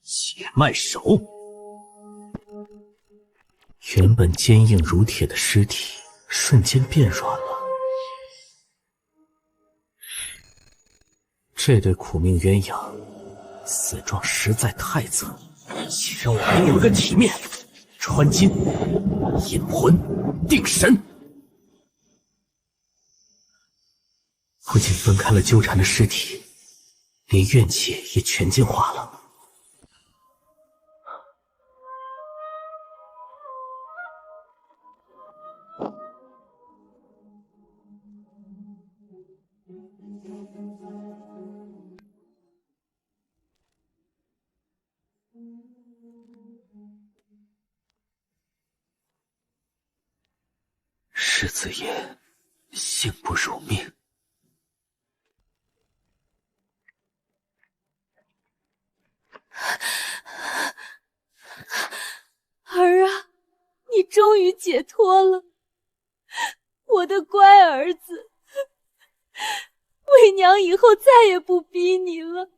血脉手。原本坚硬如铁的尸体瞬间变软了。这对苦命鸳鸯死状实在太惨，且让我给你们个体面。穿金、引魂、定神，不仅分开了纠缠的尸体，连怨气也全净化了。世子爷，幸不辱命。儿啊，你终于解脱了，我的乖儿子。为娘以后再也不逼你了。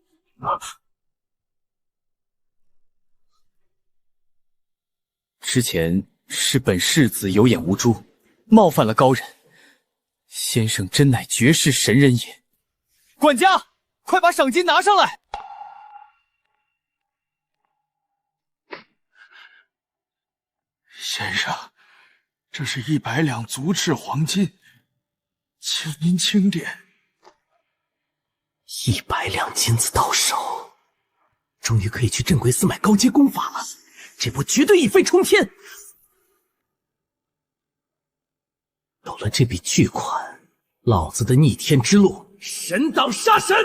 之前是本世子有眼无珠，冒犯了高人。先生真乃绝世神人也。管家，快把赏金拿上来！先生，这是100两足赤黄金，请您清点。100两金子到手，终于可以去镇鬼寺买高阶功法了。这波绝对一飞冲天！有了这笔巨款，老子的逆天之路神挡杀神！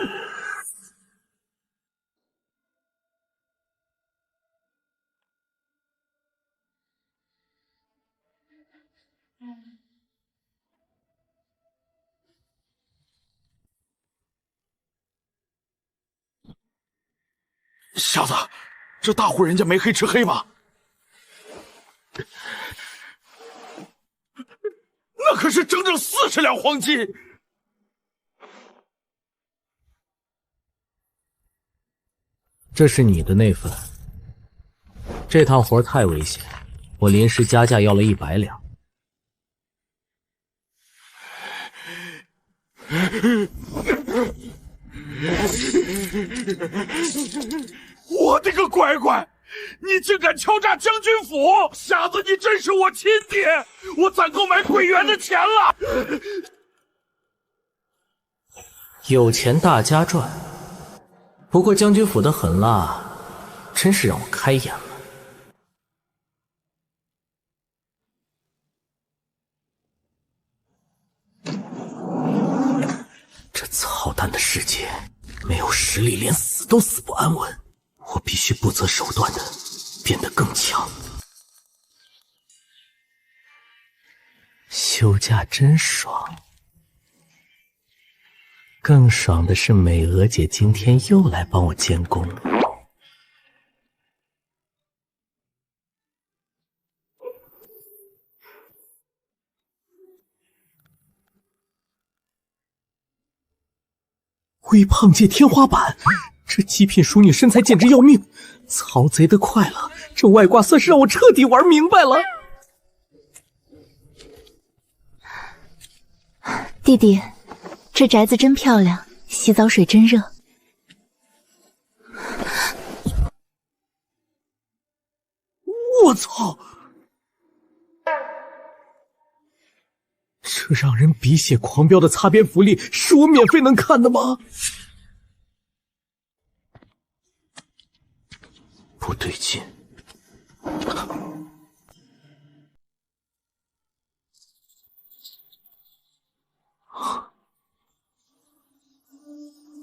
小子，这大户人家没黑吃黑吧？那可是整整40两黄金！这是你的那份。这趟活太危险，我临时加价要了100两。我的个乖乖！你竟敢敲诈将军府！瞎子，你真是我亲爹！我攒够买鬼园的钱了。有钱大家赚，不过将军府的狠辣，真是让我开眼了。这操蛋的世界，没有实力，连死都死不安稳。我必须不择手段的变得更强。休假真爽，更爽的是美娥姐今天又来帮我监工。微胖界天花板，这极品淑女身材简直要命，曹贼的快了，这外挂算是让我彻底玩明白了。弟弟，这宅子真漂亮，洗澡水真热。我操！这让人鼻血狂飙的擦边福利，是我免费能看的吗？不对劲。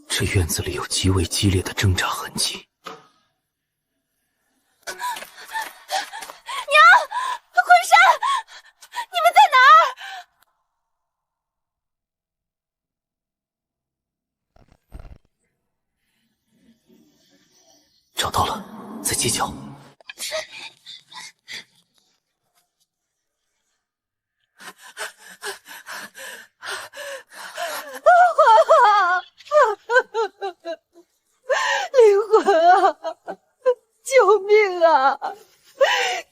这院子里有极为激烈的挣扎痕迹。娘，快再计较。灵魂啊！救命啊！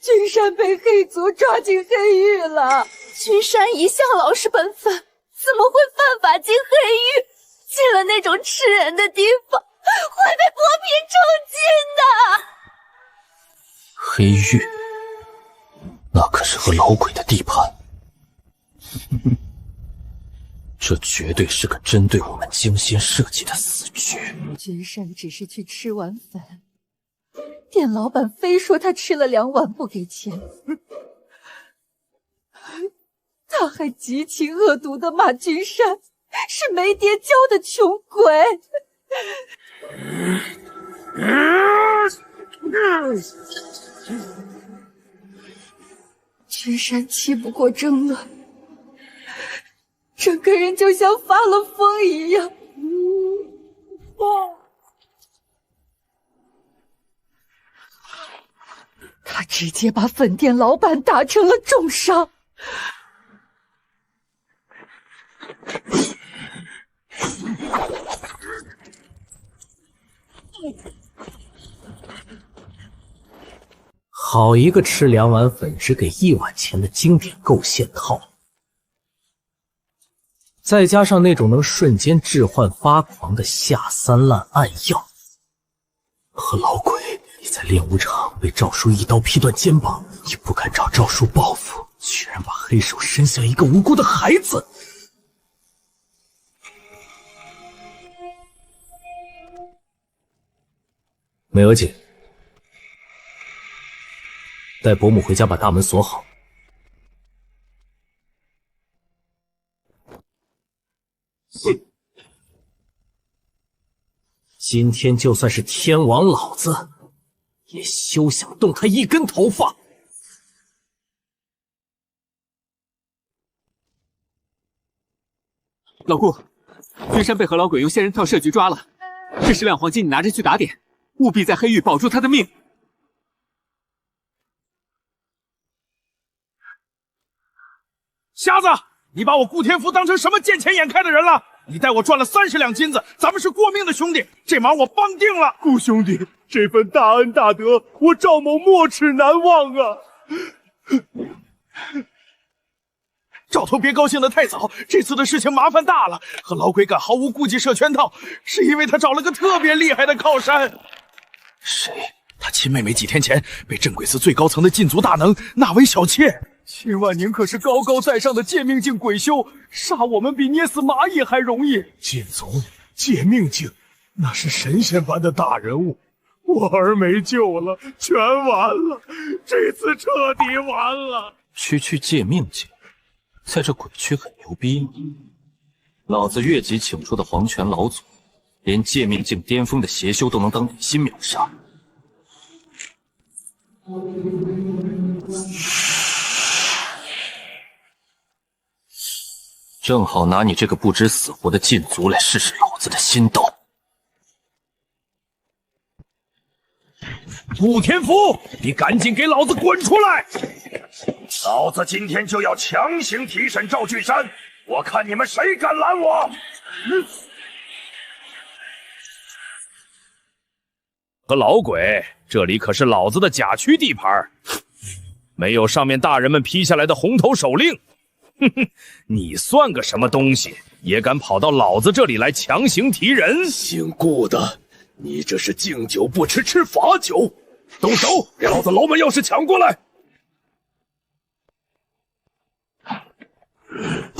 君山被黑族抓进黑狱了。君山一向老实本分，怎么会犯法进黑狱？进了那种吃人的地方，会被剥皮充筋的。黑狱，那可是个老鬼的地盘。这绝对是个针对我们精心设计的死局。君山只是去吃碗粉，店老板非说他吃了2碗不给钱，他还极其恶毒地骂君山是没爹教的穷鬼。君山气不过争论，整个人就像发了疯一样。他直接把粉店老板打成了重伤。好一个吃2碗粉只给1碗钱的经典构陷套，再加上那种能瞬间致幻发狂的下三滥暗药，和老鬼你在练武场被赵叔一刀劈断肩膀，也不敢找赵叔报复，居然把黑手伸向一个无辜的孩子。美娥姐，带伯母回家，把大门锁好。今天就算是天王老子，也休想动他一根头发。老顾，君山被何老鬼用仙人跳设局抓了，这10两黄金你拿着去打点，务必在黑狱保住他的命。瞎子，你把我顾天福当成什么见钱眼开的人了？你带我赚了30两金子，咱们是过命的兄弟，这忙我帮定了。顾兄弟，这份大恩大德，我赵某没齿难忘啊！赵头别高兴得太早，这次的事情麻烦大了。和老鬼敢毫无顾忌设圈套，是因为他找了个特别厉害的靠山。谁？他亲妹妹几天前被镇鬼司最高层的禁足大能纳为小妾。秦万宁可是高高在上的借命境鬼修，杀我们比捏死蚂蚁还容易。禁足、借命境，那是神仙般的大人物，我儿没救了，全完了，这次彻底完了。区借命境，在这鬼区很牛逼。老子越级请出的黄泉老祖，连借命境巅峰的邪修都能当李欣秒杀。正好拿你这个不知死活的禁足来试试老子的心道。顾天福，你赶紧给老子滚出来！老子今天就要强行提审赵俊山，我看你们谁敢拦我！和老鬼，这里可是老子的甲区地盘，没有上面大人们批下来的红头手令。哼哼，你算个什么东西，也敢跑到老子这里来强行提人？姓顾的，你这是敬酒不吃吃罚酒！动手，给老子牢门钥匙抢过来！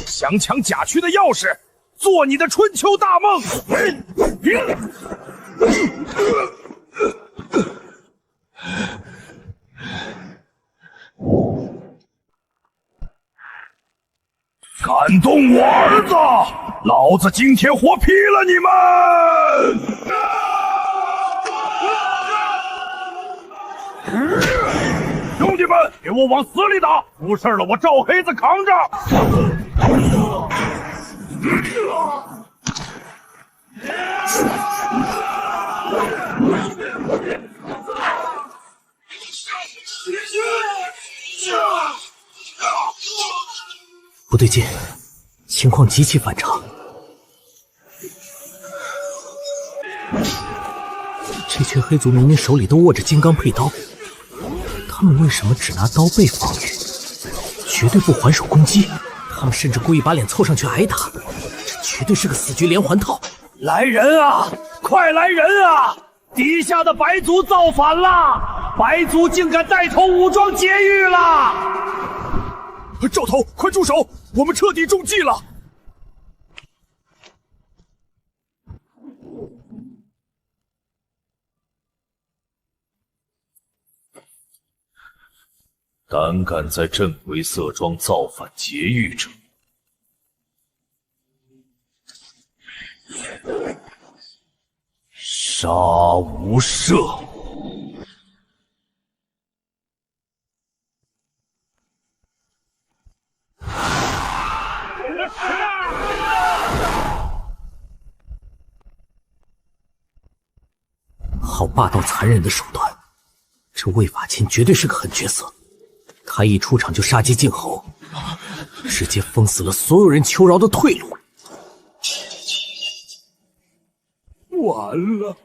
想抢甲区的钥匙，做你的春秋大梦！敢动我儿子，老子今天活劈了你们！兄弟们，给我往死里打！出事了，我赵黑子扛着！不对劲，情况极其反常。这群黑族明明手里都握着金刚佩刀，他们为什么只拿刀背防御，绝对不还手攻击？他们甚至故意把脸凑上去挨打，这绝对是个死局连环套！来人啊！快来人啊！敌下的白族造反了！白族竟敢带头武装劫狱了！赵头，快住手！我们彻底中计了！胆敢在镇鬼色庄造反劫狱者，杀无赦！好霸道残忍的手段，这魏法钦绝对是个狠角色。他一出场就杀鸡儆猴，直接封死了所有人求饶的退路。完了，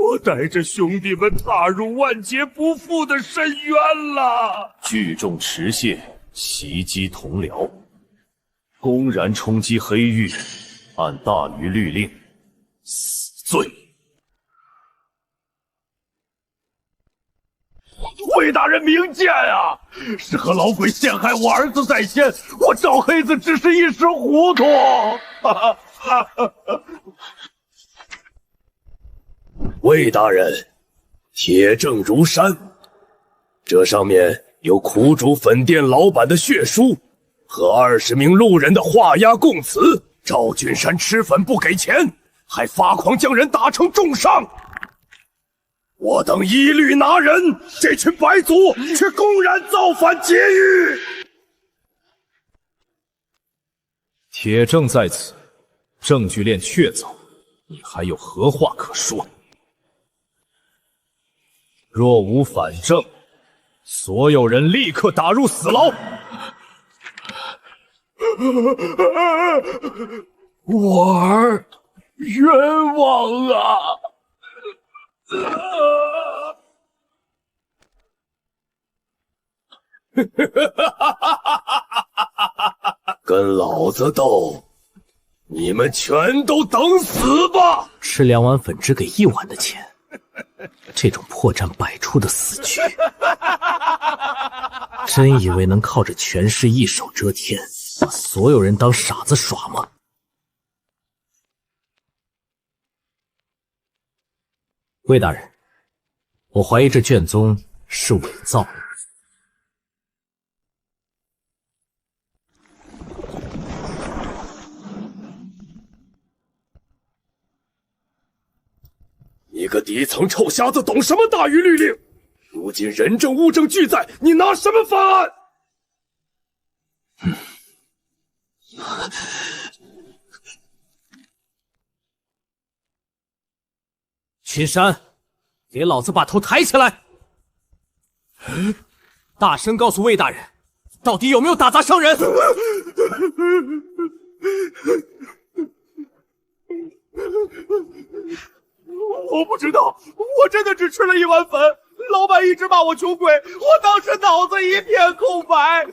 我带着兄弟们踏入万劫不复的深渊了！聚众持械，袭击同僚，公然冲击黑狱，按大于律令，死罪。魏大人明鉴啊！是和老鬼陷害我儿子在先，我赵黑子只是一时糊涂。魏大人，铁证如山，这上面有苦主粉店老板的血书和20名路人的画押供词。赵君山吃粉不给钱，还发狂将人打成重伤。我等一律拿人，这群白族却公然造反劫狱。铁证在此，证据链确凿，你还有何话可说？若无反证，所有人立刻打入死牢。我儿冤枉啊！跟老子斗，你们全都等死吧！吃2碗粉只给1碗的钱，这种破绽百出的死局，真以为能靠着权势一手遮天，把所有人当傻子耍吗？魏大人，我怀疑这卷宗是伪造。你个底层臭瞎子，懂什么大于律令？如今人证物证俱在，你拿什么翻案？群山，给老子把头抬起来！大声告诉魏大人，到底有没有打砸伤人？我不知道，我真的只吃了1碗粉。老板一直骂我穷鬼，我当时脑子一片空白。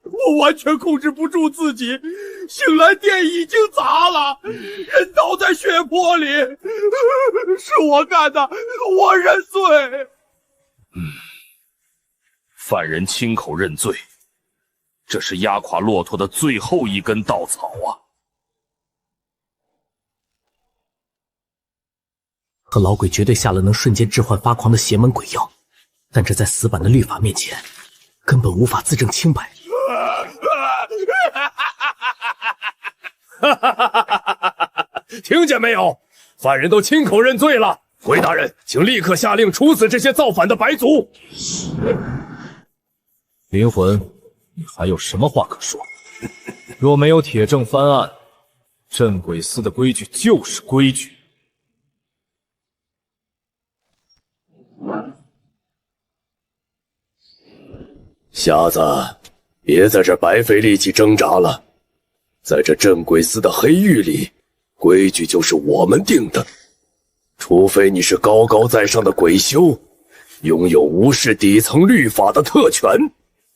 我完全控制不住自己，醒来店已经砸了，人倒在血泊里，是我干的，我认罪。犯人亲口认罪，这是压垮骆驼的最后一根稻草啊！和老鬼绝对下了能瞬间置换发狂的邪门鬼药，但这在死板的律法面前，根本无法自证清白。听见没有？犯人都亲口认罪了。魏大人，请立刻下令处死这些造反的白族。灵魂，你还有什么话可说？若没有铁证翻案，镇鬼司的规矩就是规矩。瞎子，别在这白费力气挣扎了。在这镇鬼司的黑狱里，规矩就是我们定的，除非你是高高在上的鬼修，拥有无视底层律法的特权，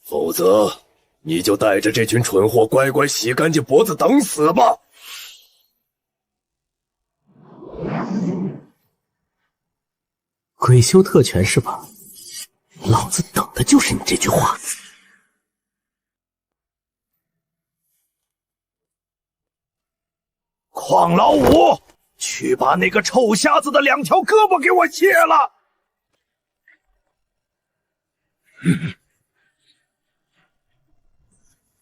否则你就带着这群蠢货乖乖洗干净脖子等死吧。鬼修特权是吧？老子等的就是你这句话。邝老五，去把那个臭瞎子的2条胳膊给我切了！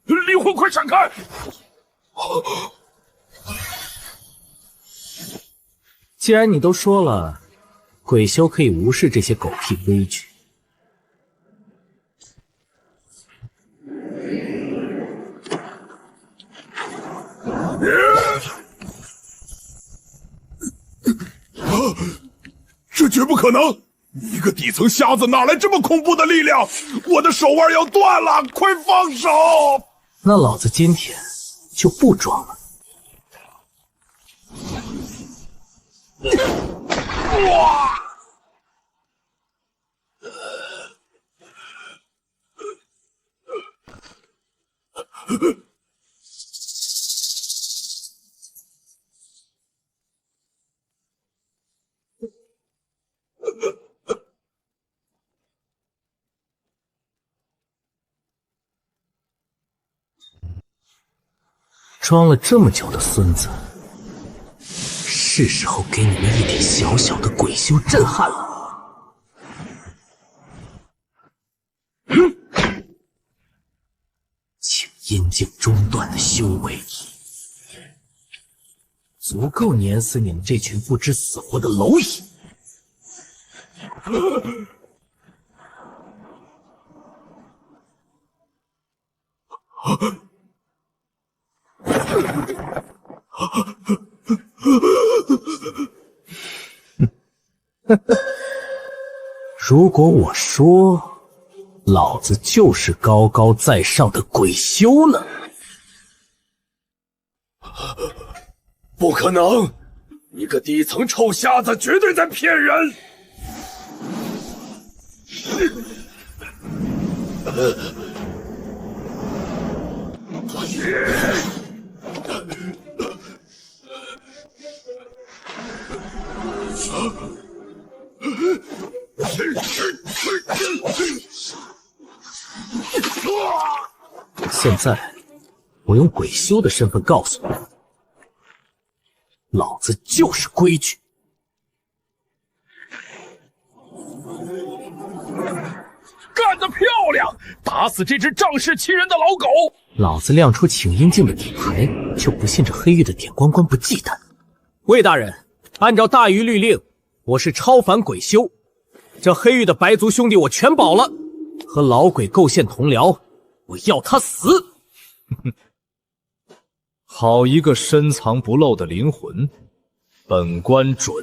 灵魂，快闪开！既然你都说了，鬼修可以无视这些狗屁规矩。这绝不可能！一个底层瞎子哪来这么恐怖的力量？我的手腕要断了，快放手！那老子今天就不装了。哇！装了这么久的孙子，是时候给你们一点小小的鬼修震撼了。请阴茎中断的修为，足够碾死你们这群不知死活的蝼蚁。如果我说老子就是高高在上的鬼修呢？不可能！你个低层臭瞎子，绝对在骗人！现在，我用鬼修的身份告诉你，老子就是规矩。干得漂亮！打死这只仗势欺人的老狗！老子亮出请阴镜的底牌，就不信这黑狱的点关关不忌惮。魏大人，按照大鱼律令，我是超凡鬼修，这黑狱的白族兄弟我全保了，和老鬼构陷同僚，我要他死！好一个深藏不露的灵魂，本官准。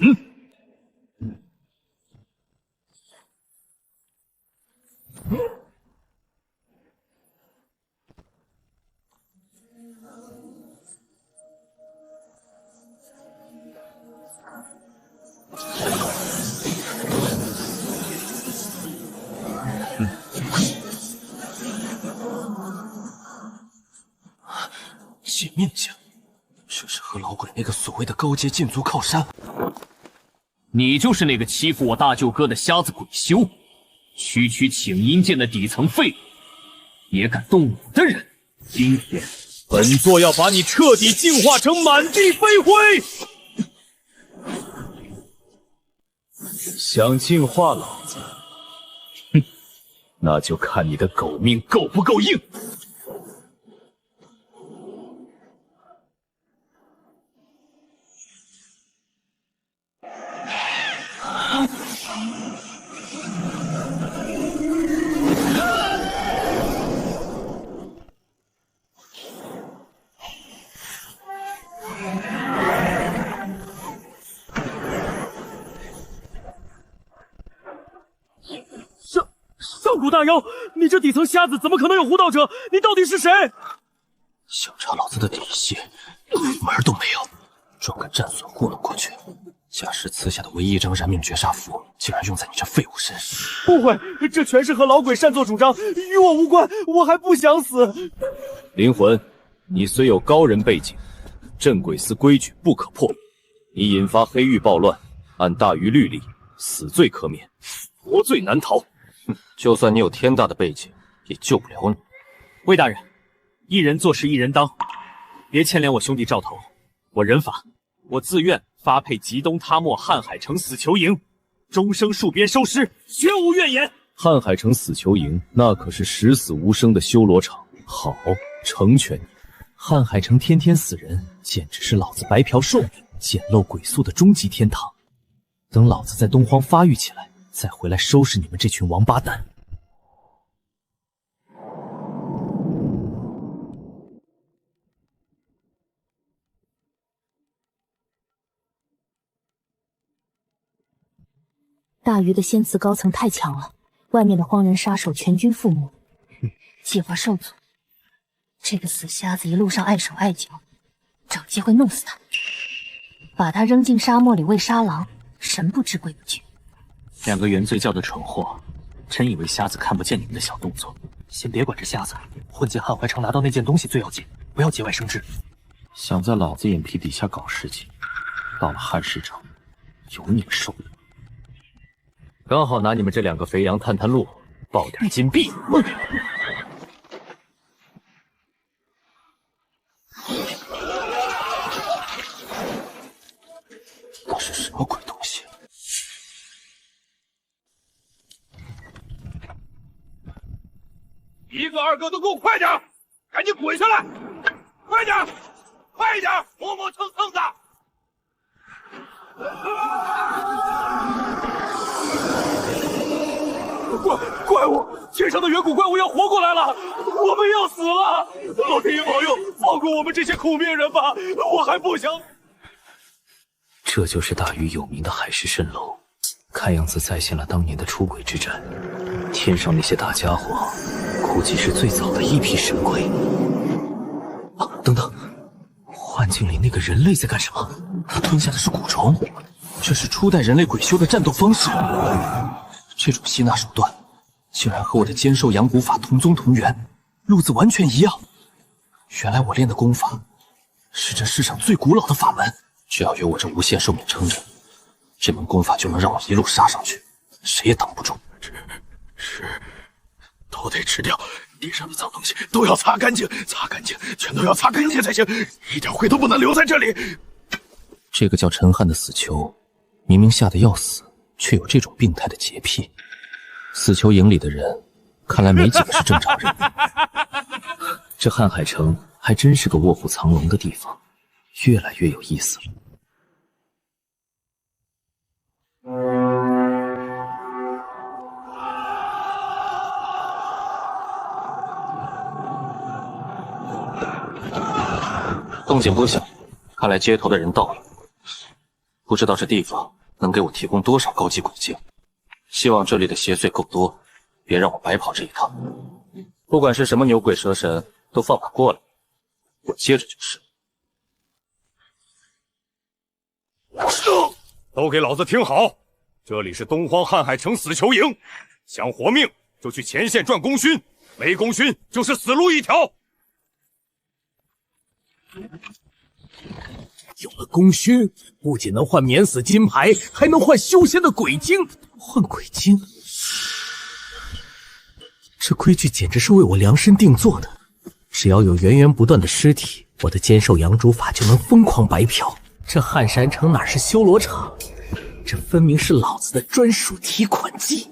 借命将，这是和老鬼那个所谓的高阶禁足靠山。你就是那个欺负我大舅哥的瞎子鬼修，区区请阴剑的底层废物，也敢动我的人？今天本座要把你彻底净化成满地飞灰！想净化老子，哼，那就看你的狗命够不够硬！古大妖，你这底层瞎子怎么可能有护道者？你到底是谁？想查老子的底细，门儿都没有，专敢战损糊弄过去。假使赐下的唯一一张燃命绝杀符，竟然用在你这废物身上！不会，这全是和老鬼擅作主张，与我无关，我还不想死。灵魂，你虽有高人背景，镇鬼司规矩不可破，你引发黑域暴乱，按大鱼律例，死罪可免，活罪难逃。就算你有天大的背景，也救不了你。魏大人，一人做事一人当，别牵连我兄弟赵头。我忍法，我自愿发配吉东他莫瀚海城死囚营，终生戍边收尸，绝无怨言。瀚海城死囚营，那可是十死无生的修罗场。好，成全你。瀚海城天天死人，简直是老子白嫖寿命、捡漏鬼宿的终极天堂。等老子在东荒发育起来，再回来收拾你们这群王八蛋。大鱼的仙祠高层太强了，外面的荒人杀手全军覆没，计划受阻。这个死瞎子一路上碍手碍脚，找机会弄死他，把他扔进沙漠里喂沙狼，神不知鬼不觉。两个原罪教的蠢货，真以为瞎子看不见你们的小动作？先别管这瞎子，混进汉怀城拿到那件东西最要紧，不要节外生枝。想在老子眼皮底下搞事情，到了汉市城，有你们受的。刚好拿你们这两个肥羊探探路，报点金币。那是什么鬼东西？一个二个都给我快点，赶紧滚下来！快点，快点，磨磨蹭蹭的。怪物！天上的远古怪物要活过来了，我们要死了！老天爷保佑，放过我们这些苦命人吧！我还不想……这就是大禹有名的海市蜃楼，看样子再现了当年的出轨之战。天上那些大家伙，估计是最早的一批神鬼。啊，等等，幻境里那个人类在干什么？他吞下的是蛊虫，这是初代人类鬼修的战斗方式。这种吸纳手段，竟然和我的兼收阳骨法同宗同源，路子完全一样。原来我练的功法是这世上最古老的法门，只要有我这无限寿命撑着，这门功法就能让我一路杀上去，谁也挡不住。是，都得吃掉，地上的脏东西都要擦干净，擦干净，全都要擦干净才行，一点灰都不能留在这里。这个叫陈汉的死囚，明明吓得要死，却有这种病态的洁癖。死囚营里的人，看来没几个是正常人。这瀚海城还真是个卧虎藏龙的地方，越来越有意思了。动静不小，看来接头的人到了。不知道这地方能给我提供多少高级鬼境，希望这里的邪祟够多，别让我白跑这一趟。不管是什么牛鬼蛇神，都放马过来，我接着就是。都给老子听好，这里是东荒瀚海城死囚营，想活命就去前线赚功勋，没功勋就是死路一条。有了功勋，不仅能换免死金牌，还能换修仙的鬼经。换鬼经？这规矩简直是为我量身定做的。只要有源源不断的尸体，我的兼受阳主法就能疯狂白嫖。这瀚山城哪是修罗场？这分明是老子的专属提款机。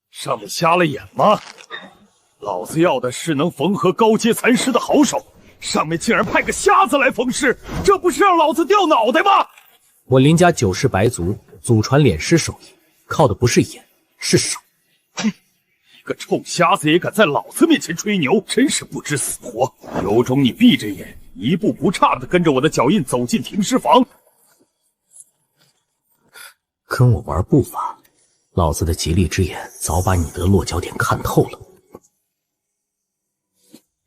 上面瞎了眼吗？老子要的是能缝合高阶残尸的好手，上面竟然派个瞎子来缝尸，这不是让老子掉脑袋吗？我林家九世白族祖传敛尸手艺，靠的不是眼，是手。一个臭瞎子也敢在老子面前吹牛，真是不知死活！有种你闭着眼，一步不差的跟着我的脚印走进停尸房。跟我玩步伐，老子的极力之眼早把你的落脚点看透了。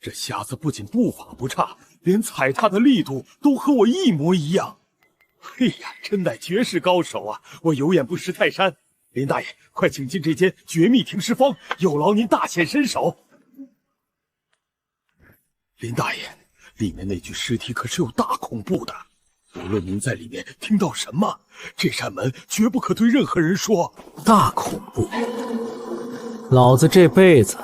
这瞎子不仅步伐不差，连踩踏的力度都和我一模一样。哎呀，真乃绝世高手啊！我有眼不识泰山。林大爷，快请进这间绝密停尸坊，有劳您大显身手。林大爷，里面那具尸体可是有大恐怖的，无论您在里面听到什么，这扇门绝不可对任何人说。大恐怖！老子这辈子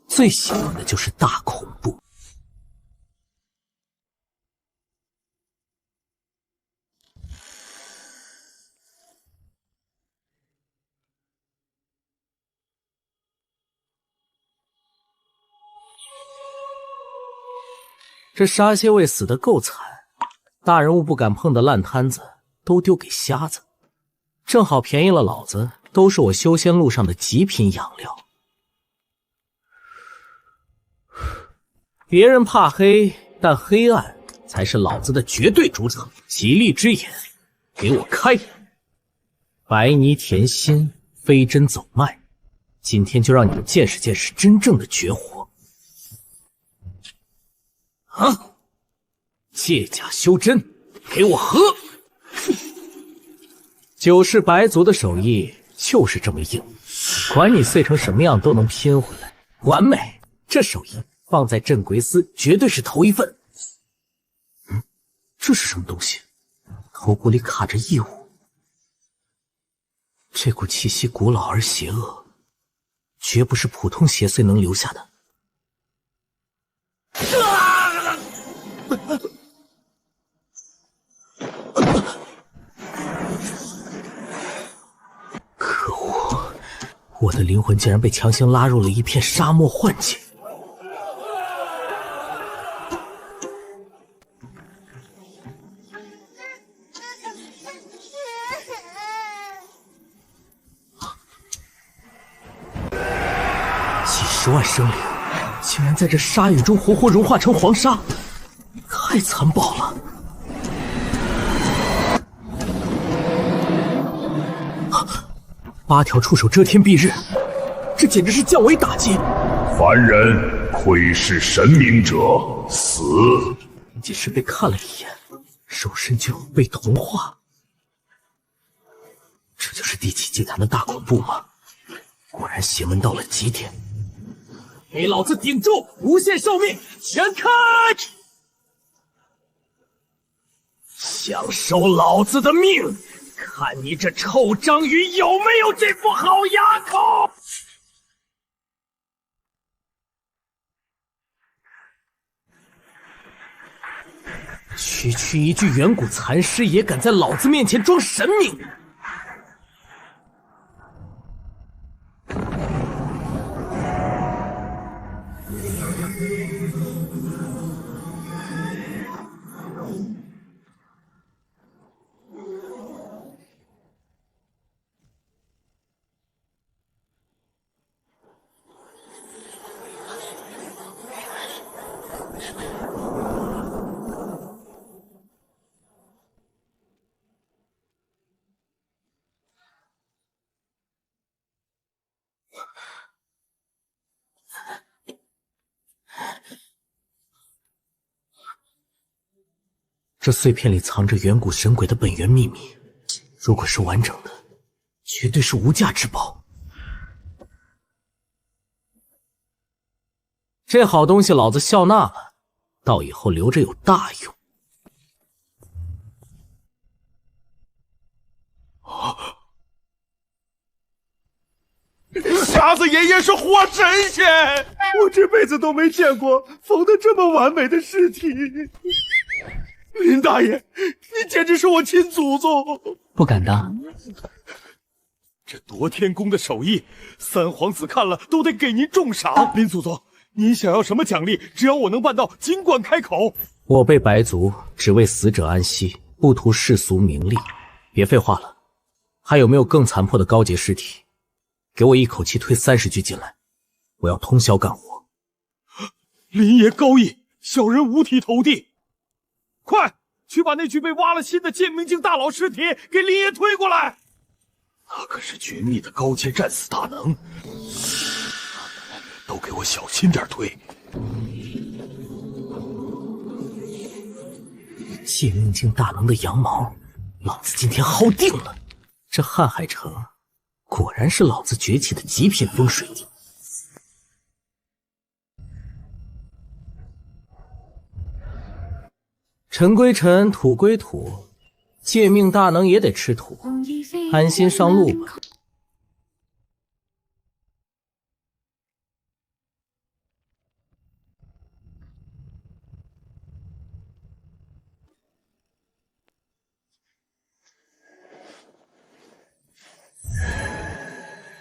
最喜欢的就是大恐怖。这沙蝎卫死得够惨，大人物不敢碰的烂摊子都丢给瞎子，正好便宜了老子，都是我修仙路上的极品养料。别人怕黑，但黑暗才是老子的绝对主场。极力之眼，给我开！白泥填心，飞针走脉，今天就让你们见识见识真正的绝活。啊！借假修真，给我合！九世白族的手艺就是这么硬，管你碎成什么样都能拼回来，完美！这手艺放在镇鬼司绝对是头一份。这是什么东西？头骨里卡着异物，这股气息古老而邪恶，绝不是普通邪祟能留下的。可恶！我的灵魂竟然被强行拉入了一片沙漠幻境。几十万生灵竟然在这沙雨中活活融化成黄沙，太残暴了！8条触手遮天蔽日，这简直是降维打击！凡人窥视神明者死。仅是被看了一眼，肉身就被同化。这就是第几祭坛的大恐怖吗？果然邪门到了极点！给老子顶住！无限寿命，全开！享受老子的命！看你这臭章鱼有没有这副好牙口！区一具远古残尸也敢在老子面前装神明！这碎片里藏着远古神鬼的本源秘密，如果是完整的，绝对是无价之宝。这好东西老子笑纳了，到以后留着有大用。瞎子爷爷是活神仙，我这辈子都没见过缝得这么完美的尸体。林大爷，你简直是我亲祖宗！不敢当。这夺天宫的手艺，三皇子看了都得给您重赏。林祖宗，您想要什么奖励？只要我能办到，尽管开口。我辈白族只为死者安息，不图世俗名利。别废话了，还有没有更残破的高阶尸体？给我一口气推30具进来，我要通宵干活。林爷高义，小人五体投地。快去把那具被挖了心的剑明镜大佬尸体给林爷推过来。那可是绝密的高阶战死大能，都给我小心点推。剑明镜大能的羊毛，老子今天薅定了！这瀚海城果然是老子崛起的极品风水地。尘归尘，土归土，借命大能也得吃土，安心上路吧。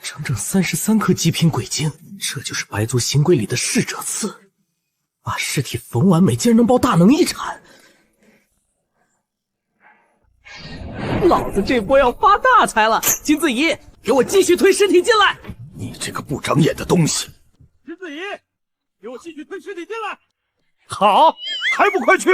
整整33颗极品鬼晶，这就是白族行规里的逝者刺。把尸体缝完美，竟然能报大能一产。老子这波要发大财了！金子怡，给我继续推尸体进来！你这个不长眼的东西！金子怡，给我继续推尸体进来！好，还不快去！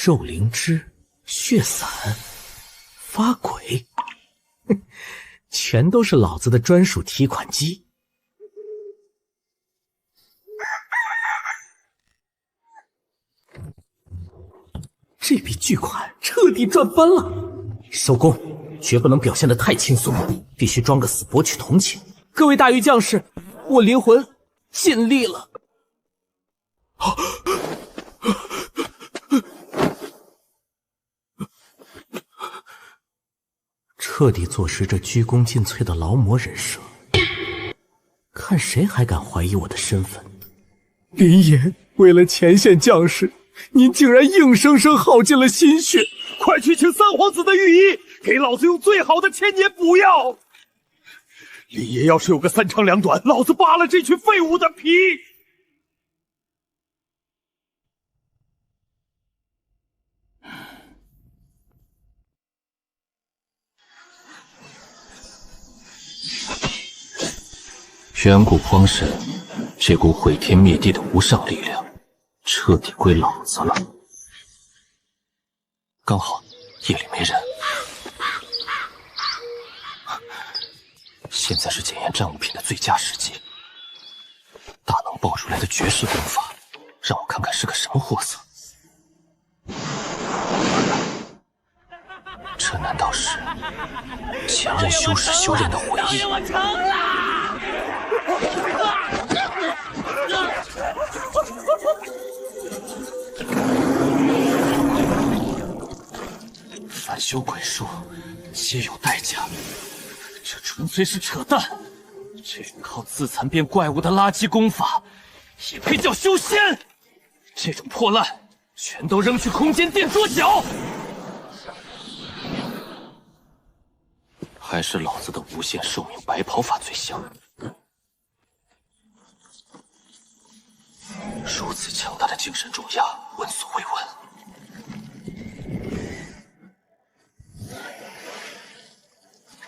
肉灵芝、血散、发鬼，全都是老子的专属提款机。这笔巨款彻底赚翻了！收工，绝不能表现得太轻松，必须装个死博取同情。各位大御将士，我灵魂尽力了。彻底坐实这鞠躬尽瘁的劳模人设，看谁还敢怀疑我的身份。林爷，为了前线将士，您竟然硬生生耗尽了心血！快去请三皇子的御医，给老子用最好的千年补药！林爷要是有个三长两短，老子扒了这群废物的皮！远古荒神，这股毁天灭地的无上力量，彻底归老子了。刚好夜里没人，现在是检验战物品的最佳时机。大能爆出来的绝世功法，让我看看是个什么货色。这难道是前任修士修炼的回忆？我成了！凡修鬼术，皆有代价，这纯粹是扯淡。这种靠自残变怪物的垃圾功法，也配叫修仙？这种破烂，全都扔去空间垫桌脚！还是老子的无限寿命白袍法最香。如此强大的精神重压，闻所未闻。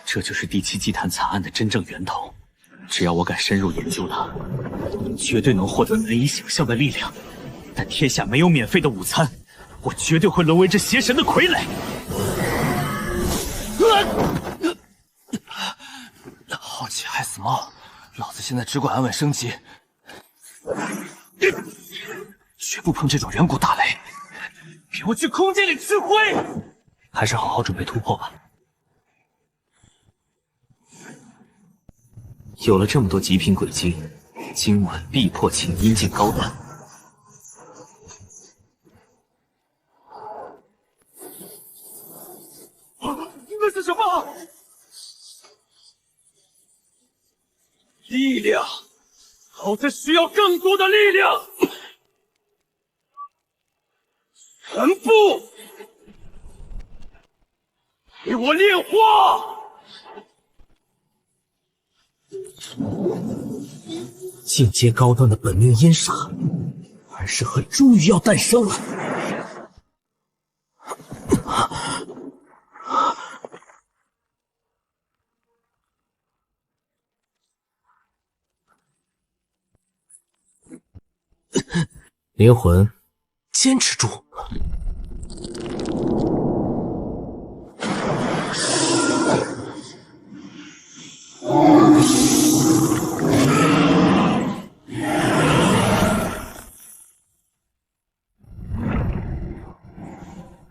这就是第7祭坛惨案的真正源头。只要我敢深入研究它，绝对能获得难以想象的力量。但天下没有免费的午餐，我绝对会沦为这邪神的傀儡。好奇害死猫，老子现在只管安稳升级，绝不碰这种远古大雷。给我去空间里吃灰！还是好好准备突破吧。有了这么多极品鬼晶，今晚必破请阴境高端。那是什么？力量！老子需要更多的力量！全部给我炼化！进阶高端的本命阴煞，而是和终于要诞生了。灵魂，坚持住！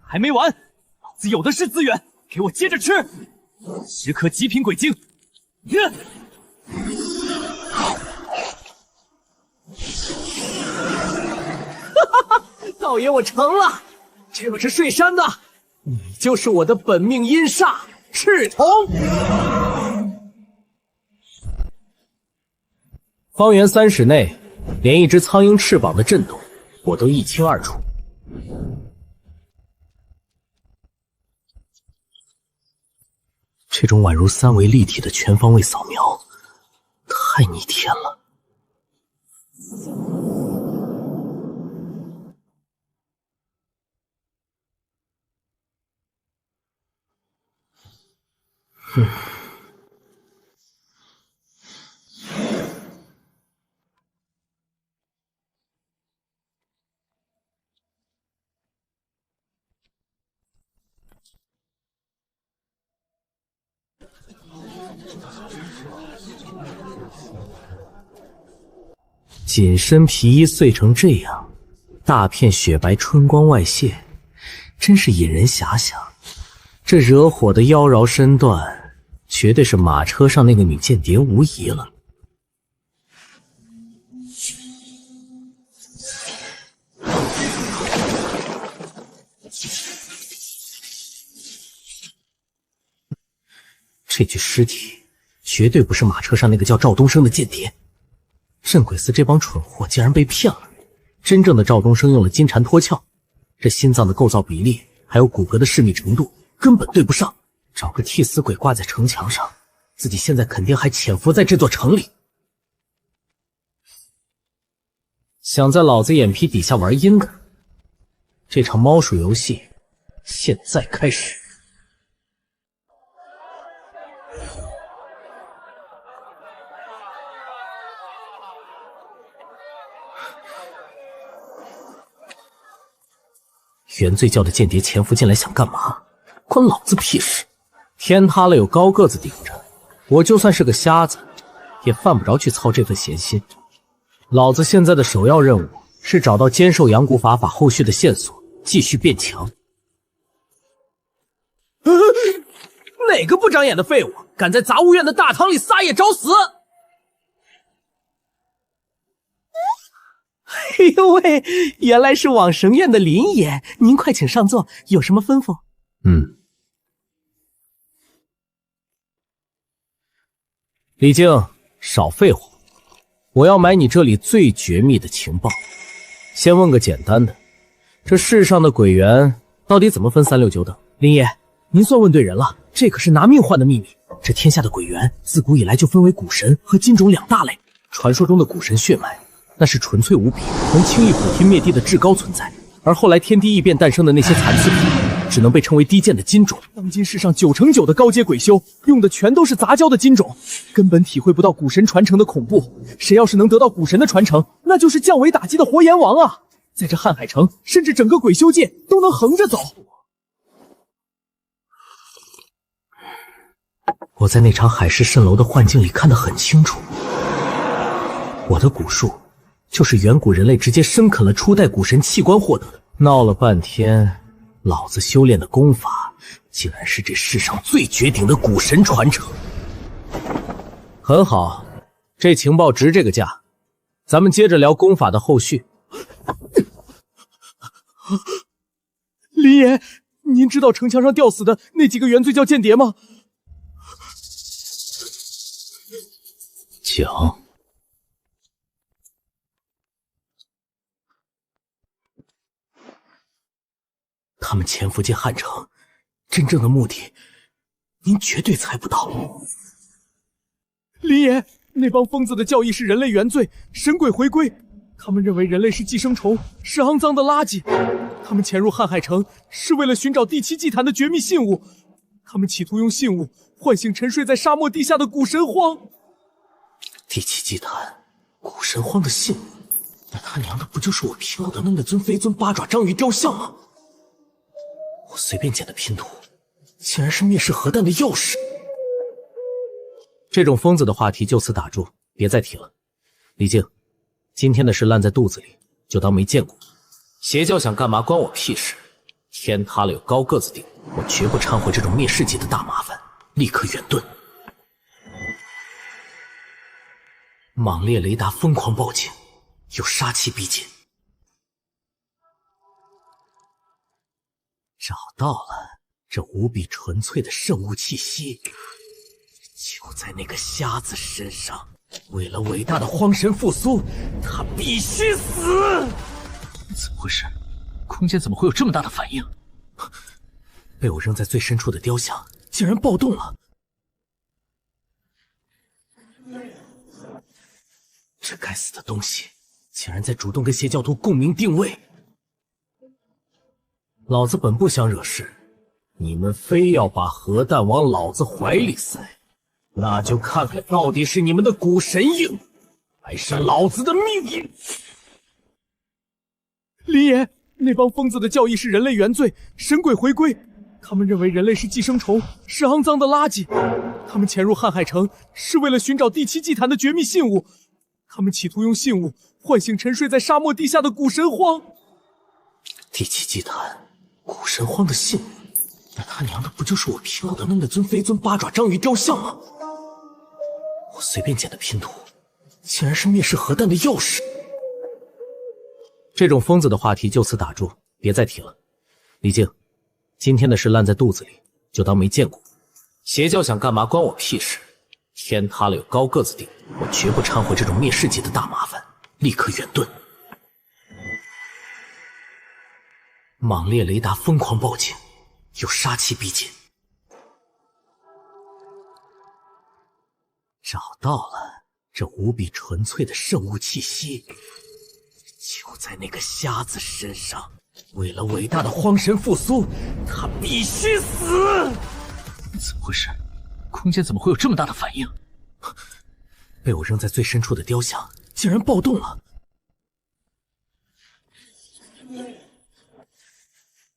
还没完，老子有的是资源，给我接着吃！10颗极品鬼晶。道爷，我成了！这可是睡山的，你就是我的本命阴煞赤瞳。方圆30内，连一只苍鹰翅膀的震动，我都一清二楚。这种宛如3维立体的全方位扫描，太逆天了。紧身皮衣碎成这样，大片雪白春光外泄，真是引人遐想。这惹火的妖娆身段，绝对是马车上那个女间谍无疑了。这具尸体绝对不是马车上那个叫赵东升的间谍。镇鬼司这帮蠢货竟然被骗了！真正的赵东升用了金蝉脱壳，这心脏的构造比例还有骨骼的细密程度根本对不上。找个替死鬼挂在城墙上，自己现在肯定还潜伏在这座城里。想在老子眼皮底下玩阴的，这场猫鼠游戏现在开始。原罪教的间谍潜伏进来想干嘛？关老子屁事！天塌了有高个子顶着，我就算是个瞎子，也犯不着去操这份闲心。老子现在的首要任务是找到兼授阳谷法后续的线索，继续变强。哪个不长眼的废物，敢在杂物院的大堂里撒野找死！哎呦喂，原来是往神院的林爷，您快请上座，有什么吩咐？李靖，少废话，我要买你这里最绝密的情报。先问个简单的，这世上的鬼源到底怎么分3、6、9等？林爷，您算问对人了，这可是拿命换的秘密。这天下的鬼源自古以来就分为古神和金种2大类。传说中的古神血脉，那是纯粹无比，能轻易补天灭地的至高存在。而后来天地异变诞生的那些残次品，只能被称为低贱的金种。当今世上9成9的高阶鬼修用的全都是杂交的金种，根本体会不到古神传承的恐怖。谁要是能得到古神的传承，那就是降维打击的活阎王啊！在这瀚海城，甚至整个鬼修界都能横着走。我在那场海市蜃楼的幻境里看得很清楚，我的蛊术就是远古人类直接深啃了初代古神器官获得的。闹了半天，老子修炼的功法竟然是这世上最绝顶的古神传承。很好，这情报值这个价，咱们接着聊功法的后续。林爷，您知道城墙上吊死的那几个原罪教间谍吗？讲。他们潜伏进汉城，真正的目的，您绝对猜不到。林爷，那帮疯子的教义是人类原罪，神鬼回归。他们认为人类是寄生虫，是肮脏的垃圾。他们潜入瀚海城，是为了寻找第7祭坛的绝密信物。他们企图用信物唤醒沉睡在沙漠地下的古神荒。第7祭坛，古神荒的信物，那他娘的不就是我拼到的那尊飞尊八爪章鱼雕像吗？我随便捡的拼图，竟然是灭世核弹的钥匙。这种疯子的话题就此打住，别再提了。李靖，今天的事烂在肚子里，就当没见过。邪教想干嘛关我屁事？天塌了有高个子顶，我绝不掺和这种灭世级的大麻烦，立刻远遁。莽烈雷达疯狂报警，有杀气逼近。找到了，这无比纯粹的圣物气息，就在那个瞎子身上。为了伟大的荒神复苏，他必须死！怎么回事？空间怎么会有这么大的反应？被我扔在最深处的雕像竟然暴动了！这该死的东西竟然在主动跟邪教徒共鸣定位！老子本不想惹事，你们非要把核弹往老子怀里塞，那就看看到底是你们的骨神硬，还是老子的命硬！林爷，那帮疯子的教义是人类原罪，神鬼回归。他们认为人类是寄生虫，是肮脏的垃圾。他们潜入瀚海城，是为了寻找第7祭坛的绝密信物。他们企图用信物唤醒沉睡在沙漠地下的古神荒。第7祭坛，古神荒的信物，那他娘的不就是我拼到的那尊飞尊八爪章鱼雕像吗？我随便捡的拼图，竟然是灭世核弹的钥匙！这种疯子的话题就此打住，别再提了。李靖，今天的事烂在肚子里，就当没见过。邪教想干嘛关我屁事？天塌了有高个子顶，我绝不掺和这种灭世级的大麻烦，立刻远遁。莽烈雷达疯狂报警，有杀气逼近。找到了，这无比纯粹的圣物气息，就在那个瞎子身上。为了伟大的荒神复苏，他必须死！怎么回事？空间怎么会有这么大的反应？被我扔在最深处的雕像竟然暴动了！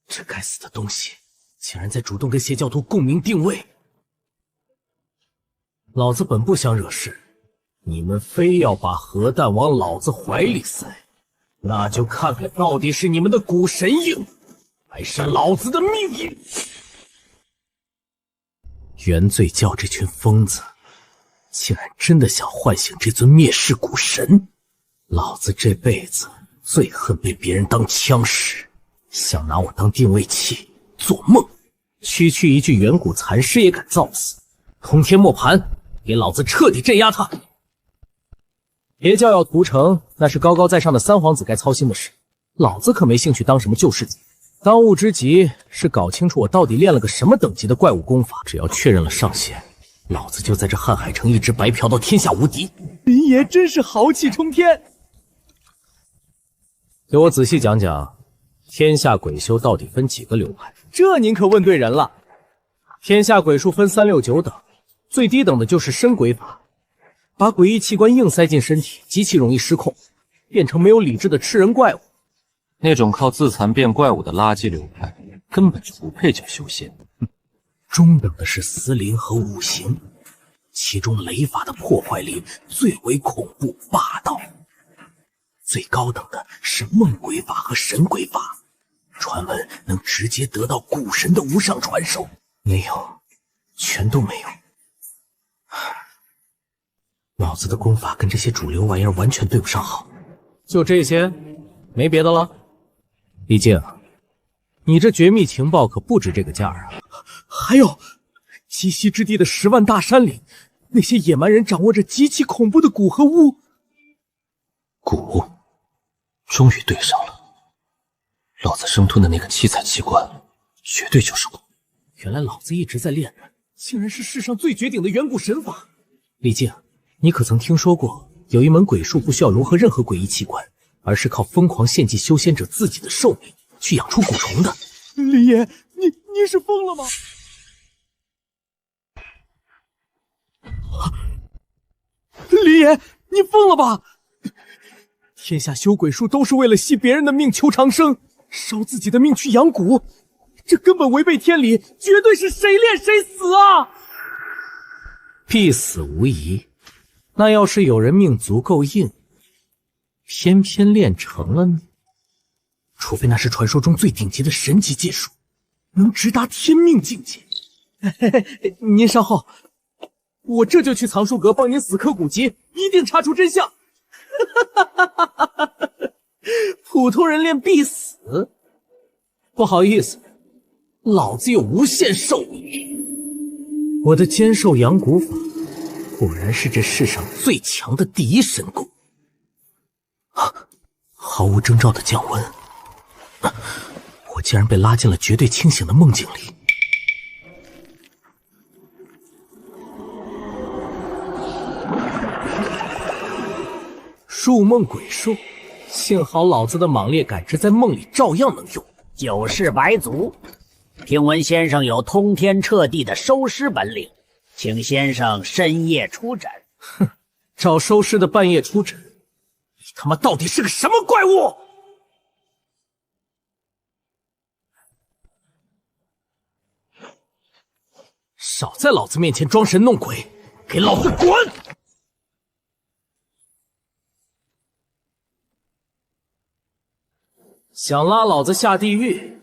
这该死的东西竟然在主动跟邪教徒共鸣定位！老子本不想惹事，你们非要把核弹往老子怀里塞，那就看看到底是你们的骨神硬，还是老子的命硬！原罪教这群疯子，竟然真的想唤醒这尊灭世古神！老子这辈子最恨被别人当枪使，想拿我当定位器，做梦！区区一具远古残尸也敢造死！通天磨盘，给老子彻底镇压他！邪教要屠城，那是高高在上的三皇子该操心的事，老子可没兴趣当什么救世主。当务之急是搞清楚我到底练了个什么等级的怪物功法，只要确认了上限，老子就在这瀚海城一直白嫖到天下无敌。林爷真是豪气冲天！给我仔细讲讲，天下鬼修到底分几个流派？这您可问对人了。天下鬼术分3、6、9等，最低等的就是身鬼法，把诡异器官硬塞进身体，极其容易失控，变成没有理智的吃人怪物。那种靠自残变怪物的垃圾流派，根本就不配叫修仙。中等的是死灵和五行，其中雷法的破坏力最为恐怖霸道。最高等的是梦鬼法和神鬼法，传闻能直接得到古神的无上传授。没有，全都没有。老子的功法跟这些主流玩意儿完全对不上号。就这些，没别的了。李靖，你这绝密情报可不值这个价啊！还有，极西之地的10万大山里，那些野蛮人掌握着极其恐怖的蛊和巫。蛊，终于对上了。老子生吞的那个七彩器官，绝对就是蛊。原来老子一直在练的，竟然是世上最绝顶的远古神法。李靖，你可曾听说过有一门鬼术不需要融合任何诡异器官，而是靠疯狂献祭修仙者自己的寿命去养出蛊虫的？李爷，你是疯了吗？李爷，你疯了吧？天下修鬼术都是为了吸别人的命求长生，烧自己的命去养蛊，这根本违背天理，绝对是谁练谁死啊！必死无疑。那要是有人命足够硬，偏偏练成了呢？除非那是传说中最顶级的神级剑术，能直达天命境界。您稍后，我这就去藏书阁帮您死磕古籍，一定查出真相。普通人练必死？不好意思，老子有无限寿命。我的兼寿养蛊法果然是这世上最强的第一神功。毫无征兆的降温，我竟然被拉进了绝对清醒的梦境里。入梦鬼术，幸好老子的莽烈感知在梦里照样能用。九世白族，听闻先生有通天彻地的收尸本领，请先生深夜出诊。哼，找收尸的半夜出诊，你他妈到底是个什么怪物？少在老子面前装神弄鬼，给老子滚！想拉老子下地狱，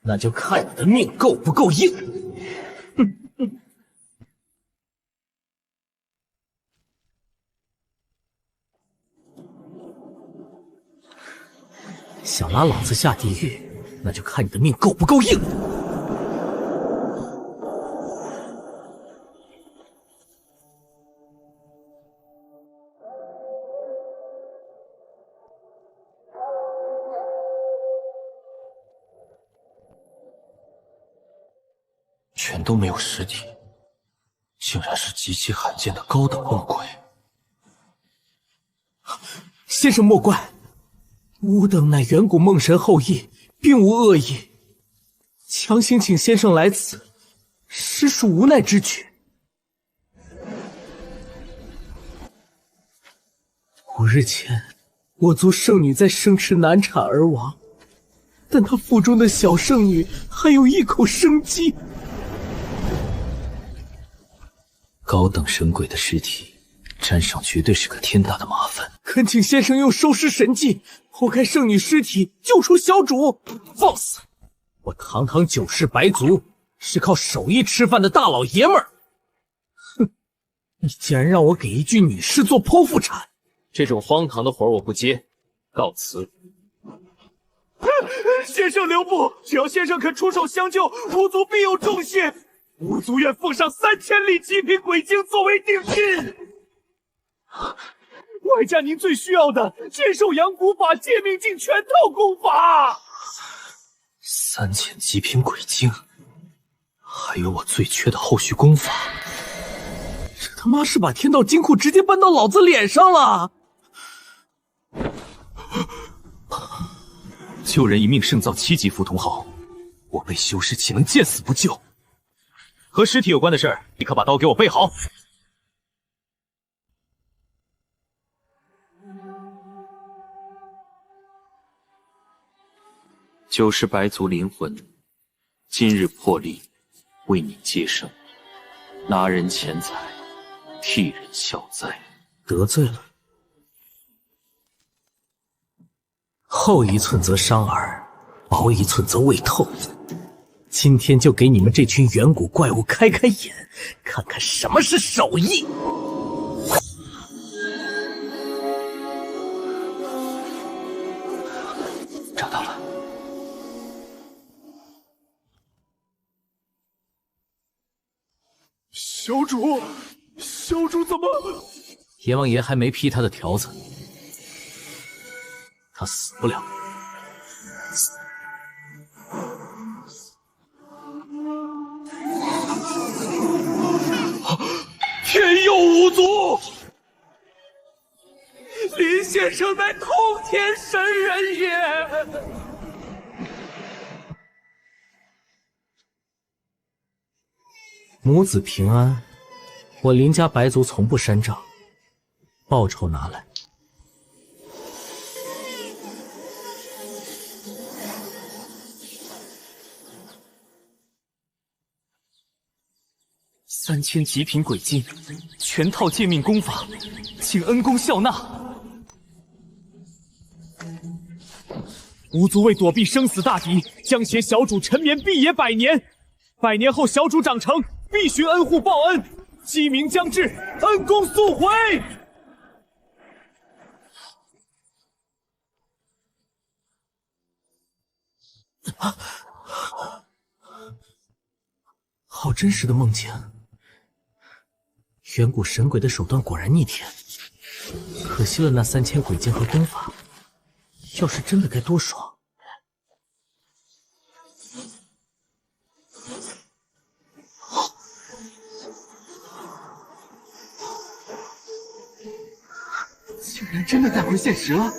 那就看你的命够不够硬。想拉老子下地狱，那就看你的命够不够硬。全都没有实体，竟然是极其罕见的高等梦鬼。先生莫怪，吾等乃远古梦神后裔，并无恶意。强行请先生来此，实属无奈之举。5日前，我族圣女在圣池难产而亡，但她腹中的小圣女还有一口生机。高等神鬼的尸体，沾上绝对是个天大的麻烦。恳请先生用收尸神技剖开圣女尸体，救出小主。放肆！我堂堂九世白族，是靠手艺吃饭的大老爷们儿。哼！你竟然让我给一具女尸做剖腹产，这种荒唐的活我不接，告辞。先生留步！只要先生肯出手相救，吾族必有重谢。吾族愿奉上3000粒极品鬼晶作为定金。外加您最需要的剑兽养蛊法、借命镜全套功法。3000极品鬼晶，还有我最缺的后续功法。这他妈是把天道金库直接搬到老子脸上了！救人一命胜造7级浮屠豪，我被修尸岂能见死不救？和尸体有关的事儿，立刻把刀给我备好。九世白族灵魂，今日破例为你接生，拿人钱财，替人消灾。得罪了，厚一寸则伤耳，薄一寸则胃透。今天就给你们这群远古怪物开开眼，看看什么是手艺。找到了。小主怎么？阎王爷还没批他的条子，他死不了。天佑五族！林先生乃通天神人也。母子平安，我林家白族从不删账，报酬拿来。3000极品鬼晶，全套借命功法，请恩公笑纳。吾族为躲避生死大敌，将携小主沉眠碧野100年。100年后小主长成，必寻恩护报恩。鸡鸣将至，恩公速回！好真实的梦境。远古神鬼的手段果然逆天，可惜了那3000鬼剑和功法，要是真的该多爽！竟然真的带回现实了！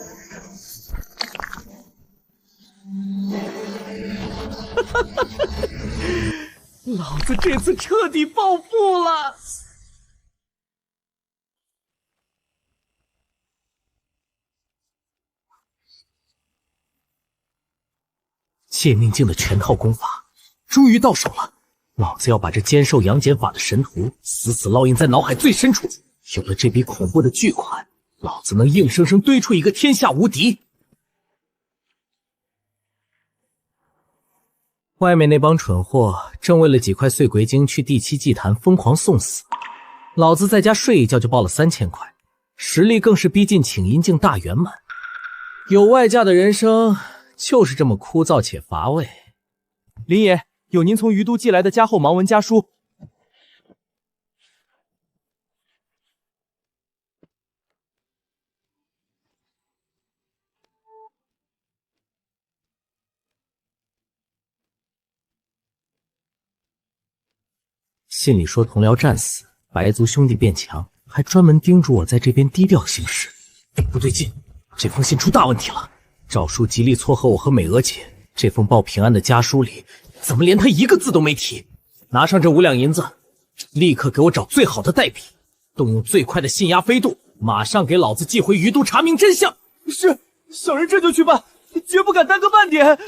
老子这次彻底暴富了！借命镜的全套功法终于到手了，老子要把这兼受阳减法的神图死死烙印在脑海最深处。有了这笔恐怖的巨款，老子能硬生生堆出一个天下无敌。外面那帮蠢货正为了几块碎鬼晶去第7祭坛疯狂送死，老子在家睡一觉就爆了3000块，实力更是逼近请阴境大圆满。有外价的人生就是这么枯燥且乏味。林爷，有您从于都寄来的加厚盲文家书。信里说同僚战死，白族兄弟变强，还专门叮嘱我在这边低调行事。不对劲，这封信出大问题了。诏书极力撮合我和美娥姐，这封报平安的家书里怎么连他一个字都没提？拿上这5两银子，立刻给我找最好的代笔，动用最快的信押飞度，马上给老子寄回于都查明真相。是，小人这就去办，绝不敢耽搁半点。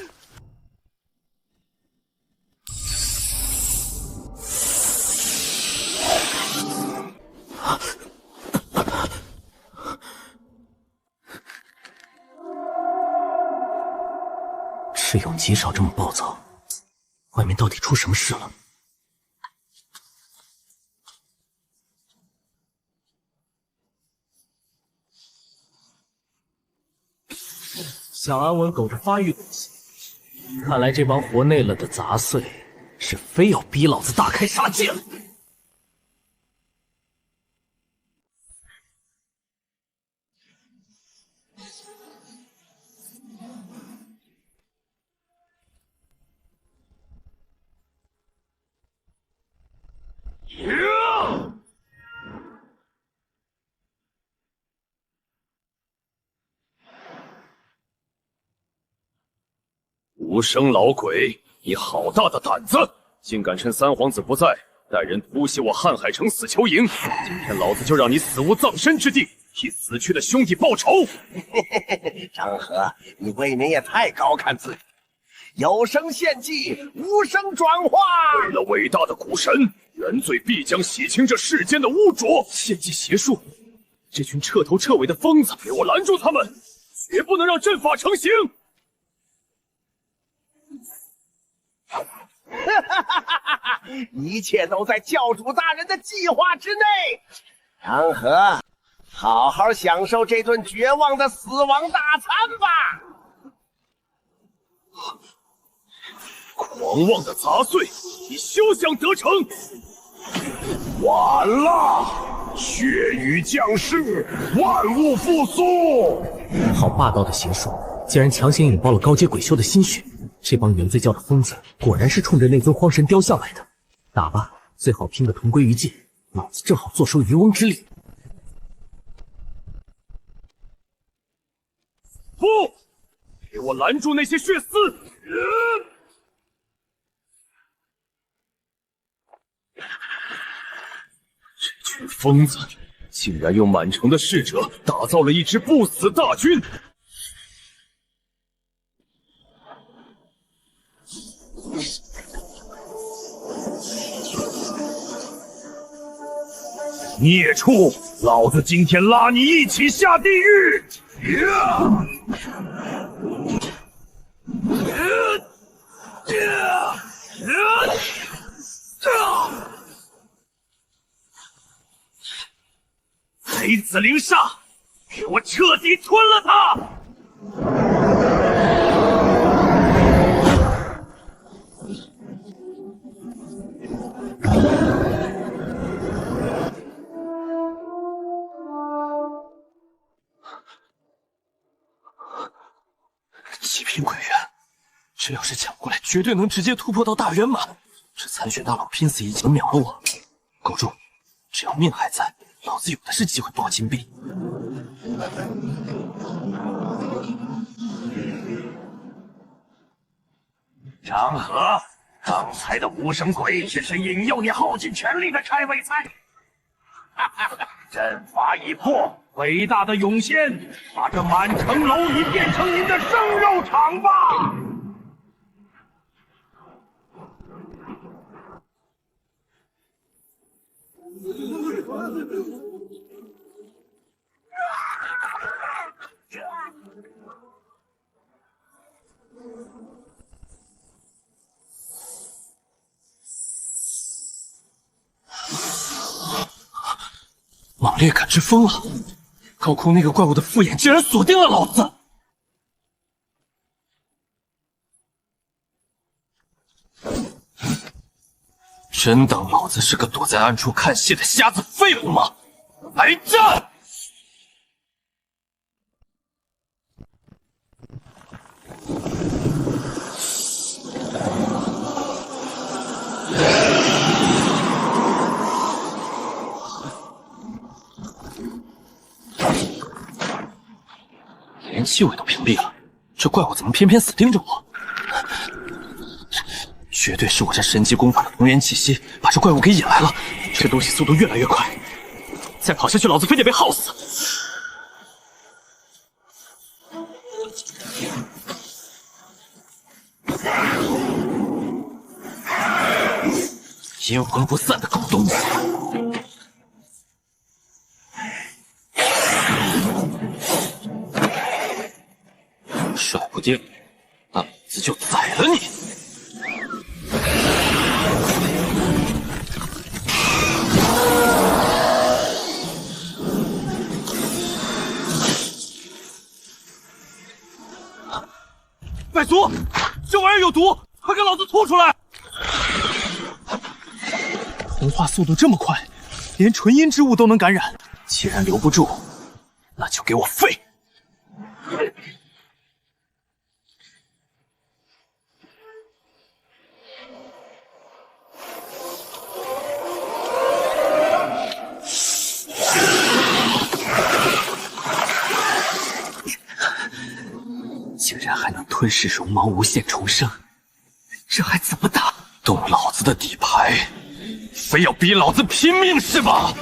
赤勇极少这么暴躁，外面到底出什么事了？想安稳苟着发育东西，看来这帮活累了的杂碎是非要逼老子大开杀戒了。无声老鬼，你好大的胆子，竟敢趁三皇子不在，带人突袭我瀚海城死囚营！今天老子就让你死无葬身之地，替死去的兄弟报仇！张和，你未免也太高看自己，有声献祭，无声转化。为了伟大的古神，原罪必将洗清这世间的污浊。献祭邪术，这群彻头彻尾的疯子，给我拦住他们，绝不能让阵法成型！一切都在教主大人的计划之内。张和，好好享受这顿绝望的死亡大餐吧！狂妄的杂碎，你休想得逞！晚了，血雨降世，万物复苏。好霸道的邪术，竟然强行引爆了高阶鬼修的心血。这帮原罪教的疯子，果然是冲着那尊荒神雕像来的。打吧，最好拼个同归于尽，老子正好坐收渔翁之利。不，给我拦住那些血丝！这群疯子竟然用满城的侍者打造了一支不死大军！孽畜，老子今天拉你一起下地狱！黑子灵煞，给我彻底吞了他！极品鬼元，这要是抢过来，绝对能直接突破到大圆满。这残血大佬拼死一击秒了我，狗住！只要命还在，老子有的是机会爆金币。张和，刚才的无声鬼只是引诱你耗尽全力的开胃菜。阵法已破，伟大的永仙，把这满城蝼蚁变成您的生肉场吧！猛烈感知疯了！高空那个怪物的复眼竟然锁定了老子！真当老子是个躲在暗处看戏的瞎子废物吗？来战！连气味都屏蔽了，这怪物怎么偏偏死盯着我？绝对是我这神级功法的浓烟气息把这怪物给引来了。这东西速度越来越快，再跑下去，老子非得被耗死！阴魂不散的狗东西！甩不定，那老子就宰了你！百族，这玩意儿有毒，快给老子吐出来！同化速度这么快，连纯阴之物都能感染。既然留不住，那就给我废！竟然还能吞噬绒毛无限重生，这还怎么打？动老子的底牌，非要逼老子拼命是吧？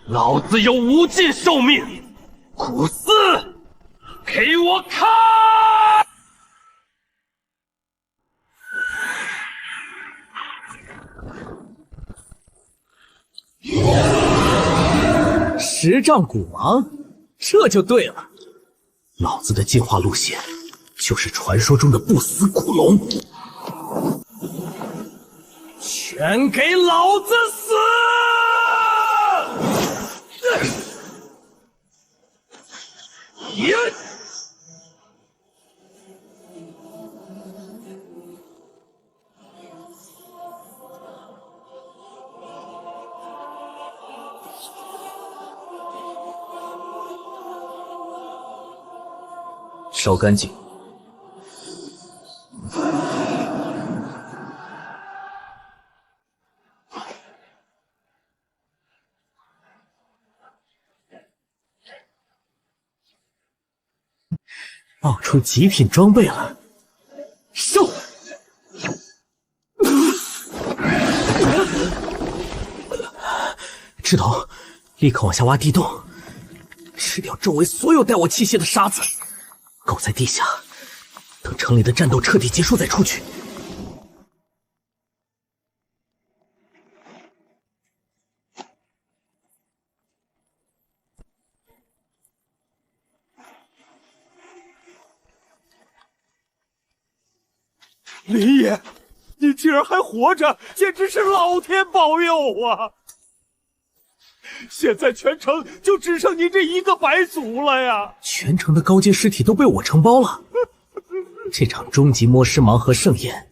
老子有无尽寿命，古斯，给我看！10丈古王，这就对了。老子的进化路线就是传说中的不死古龙，全给老子死！烧干净。爆出极品装备了，收！枝头，立刻往下挖地洞，吃掉周围所有带我器械的沙子，狗在地下，等城里的战斗彻底结束再出去。林爷，你竟然还活着，简直是老天保佑啊！现在全城就只剩你这一个白族了呀！全城的高阶尸体都被我承包了，这场终极摸尸盲盒盛宴，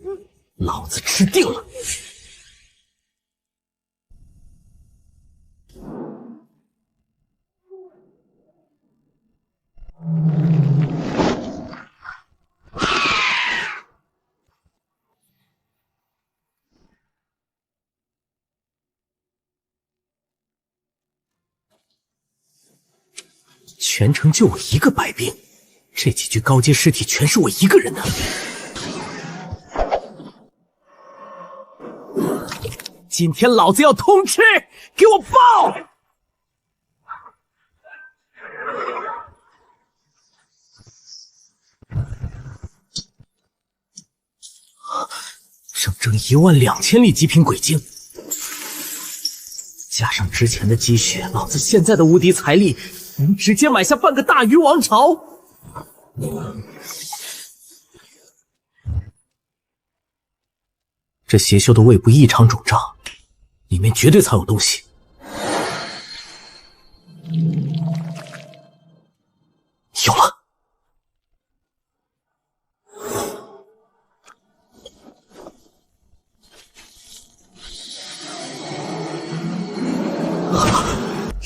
老子吃定了！全城就我一个白兵，这几具高阶尸体全是我一个人的。今天老子要通吃，给我爆！整整12000粒极品鬼晶，加上之前的积蓄，老子现在的无敌财力能直接买下半个大鱼王朝。这邪修的胃部异常肿胀，里面绝对藏有东西。有了！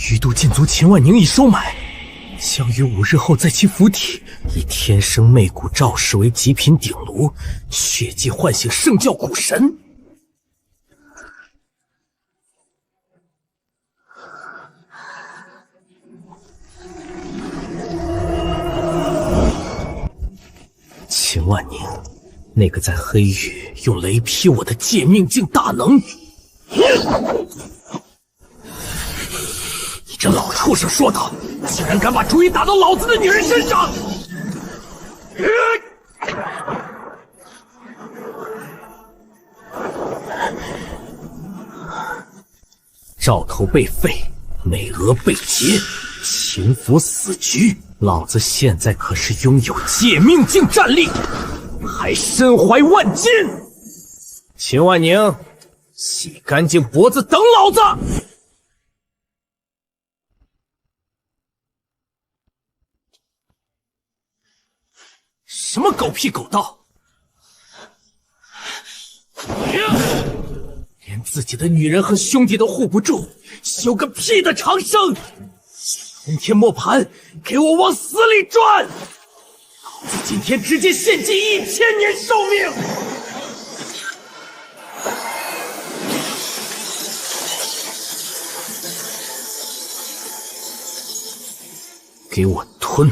鱼肚剑族秦万宁已收买，将于5日后在其府邸以天生媚骨赵氏为极品鼎炉，血祭唤醒圣教古神。秦万宁，那个在黑域用雷劈我的借命境大能！你这老畜生说的，竟然敢把主意打到老子的女人身上！赵头被废，美娥被劫，秦府死局，老子现在可是拥有借命境战力，还身怀万金！秦万宁，洗干净脖子等老子！什么狗屁狗道！连自己的女人和兄弟都护不住，修个屁的长生！通天磨盘，给我往死里转！老子今天直接献祭1000年寿命！给我吞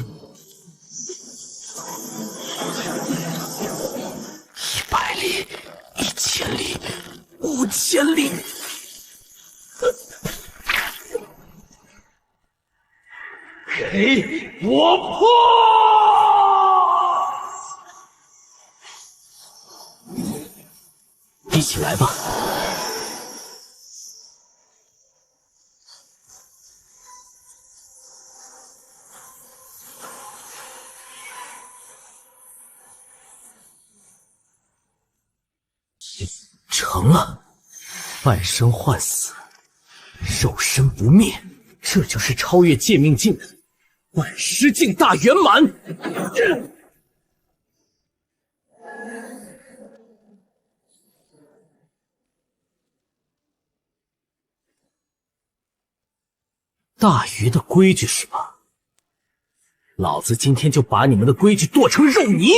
！100粒，1000粒，5000粒！给我破！一起来吧！成了，半生换死，肉身不灭，这就是超越借命境的万尸境大圆满。大鱼的规矩是吧？老子今天就把你们的规矩剁成肉泥！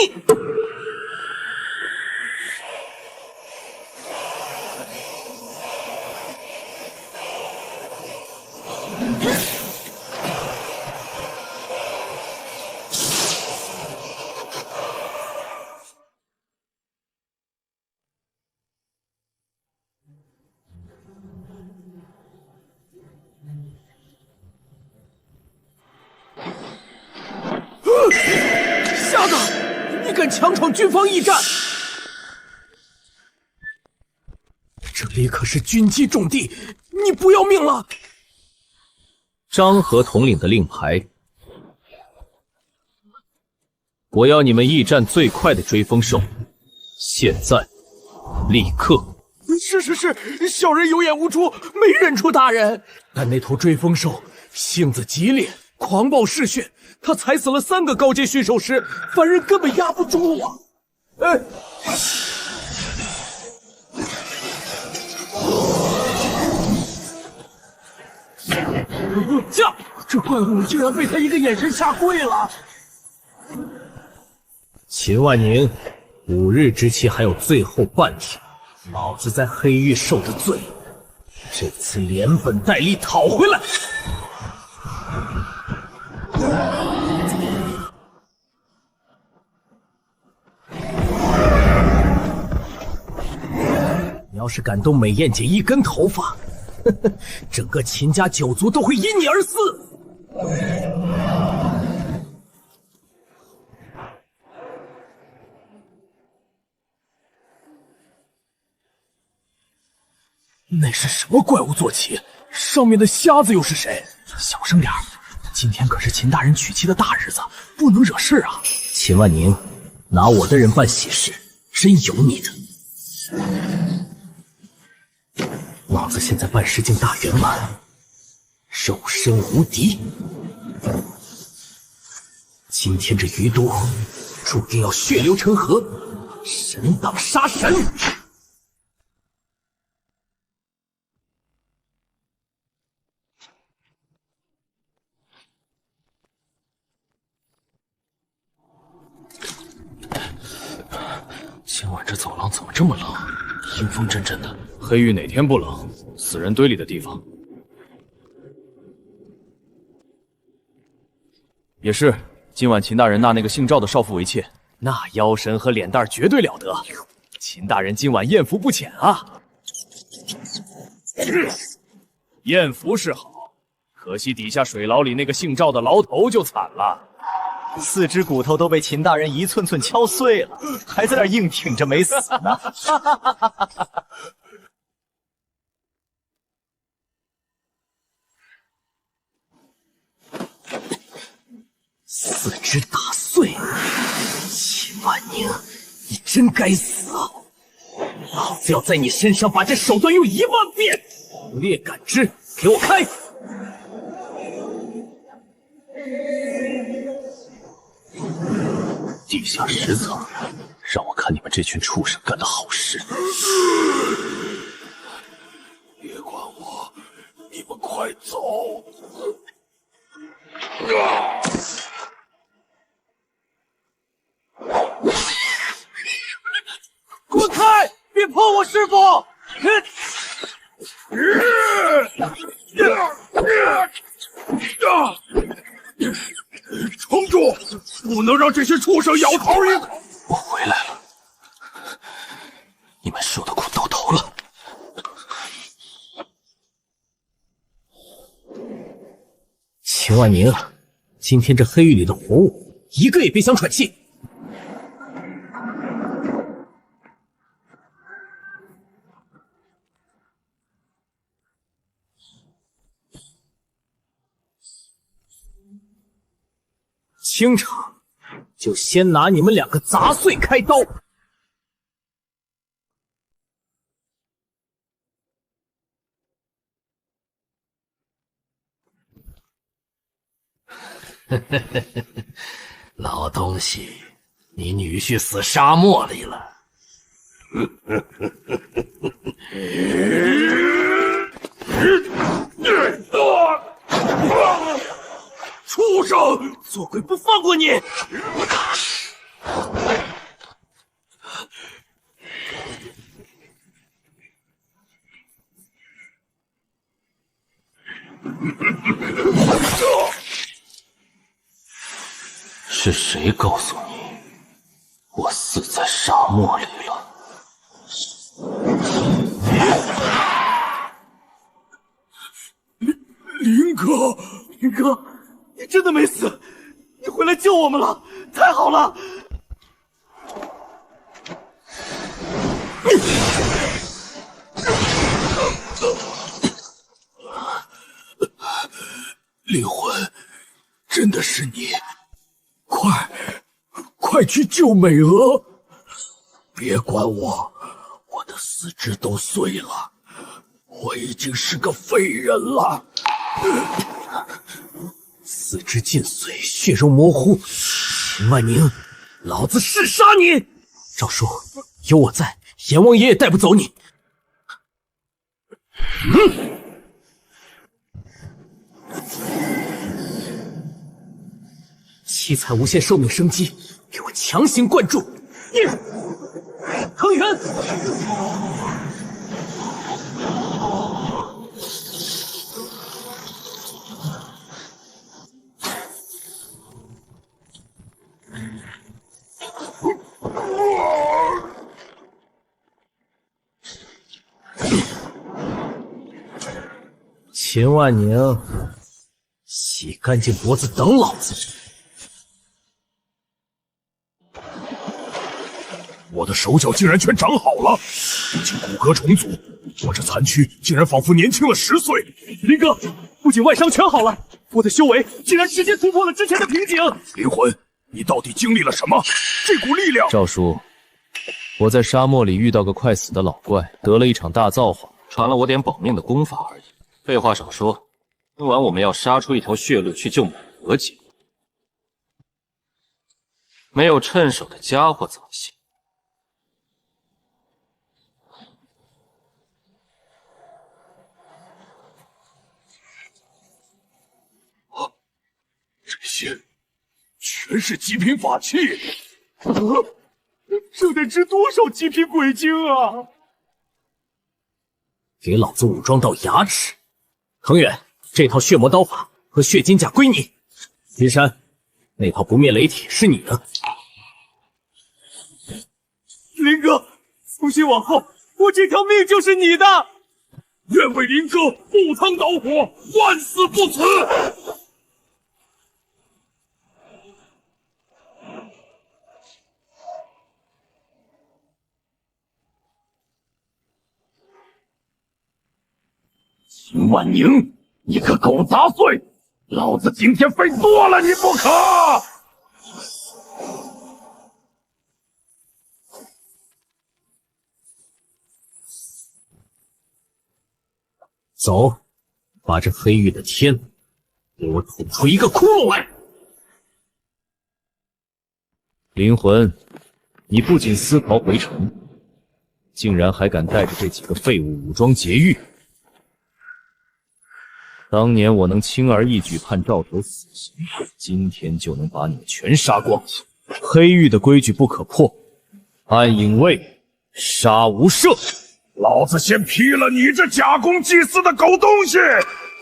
敢强闯军方驿站？这里可是军机重地，你不要命了？张合统领的令牌，我要你们驿站最快的追风兽，现在，立刻！是，小人有眼无珠，没认出大人。但那头追风兽性子激烈，狂暴嗜血，他踩死了3个高阶驯兽师，凡人根本压不住啊！这怪物竟然被他一个眼神吓跪了！秦万宁，5日之期还有最后半天，老子在黑域受的罪，这次连本带利讨回来！你要是敢动美艳姐1根头发，整个秦家9族都会因你而死！那是什么怪物坐骑？上面的瞎子又是谁？小声点儿，今天可是秦大人娶妻的大日子，不能惹事啊！秦万宁，拿我的人办喜事，真有你的！老子现在办事境大圆满，肉身无敌。今天这余都注定要血流成河，神挡杀神！今晚这走廊怎么这么冷？阴风阵阵的。黑域哪天不冷？死人堆里的地方。也是，今晚秦大人纳那个姓赵的少妇为妾，那腰身和脸蛋绝对了得。秦大人今晚艳福不浅啊！艳福是好，可惜底下水牢里那个姓赵的牢头就惨了。4只骨头都被秦大人1寸寸敲碎了，还在那硬挺着没死呢。4只打碎，秦万宁，你真该死啊！老子要在你身上把这手段用1万遍！烈感知，给我开！地下10层，让我看你们这群畜生干的好事！别管我，你们快走！滚开！别碰我师傅！撑住！不能让这些畜生咬头一口！我回来了，你们受的苦到头了。秦万宁，今天这黑域里的活物，一个也别想喘气！清场，就先拿你们2个杂碎开刀！老东西，你女婿死沙漠里了。畜生，做鬼不放过你！是谁告诉你我死在沙漠里了？林哥，林哥，你真的没死，你回来救我们了，太好了！灵魂，真的是你！快去救美娥！别管我，我的四肢都碎了，我已经是个废人了。四肢尽碎，血肉模糊。万宁，老子誓杀你！赵叔，有我在，阎王爷也带不走你。七彩无限寿命生机，给我强行灌注！腾云！秦万宁，洗干净脖子等老子！我的手脚竟然全长好了，不仅骨骼重组，我这残躯竟然仿佛年轻了10岁。林哥，不仅外伤全好了，我的修为竟然直接突破了之前的瓶颈。灵魂，你到底经历了什么？这股力量……赵叔，我在沙漠里遇到个快死的老怪，得了一场大造化，传了我点保命的功法而已。废话少说，今晚我们要杀出一条血路去救美娥姐。没有趁手的家伙怎么行？这些全是极品法器，这得值多少极品鬼晶啊！给老子武装到牙齿！恒远，这套血魔刀法和血金甲归你。金山，那套不灭雷铁是你的。林哥，从今往后，我这条命就是你的。愿为林哥赴汤蹈火，万死不辞。秦万宁，你个狗杂碎！老子今天非剁了你不可！走，把这黑玉的天给我吐出一个窟窿来！灵魂，你不仅私逃回城，竟然还敢带着这几个废物武装劫狱！当年我能轻而易举判赵头死刑，今天就能把你们全杀光。黑狱的规矩不可破，按影卫，杀无赦。老子先劈了你这假公济私的狗东西！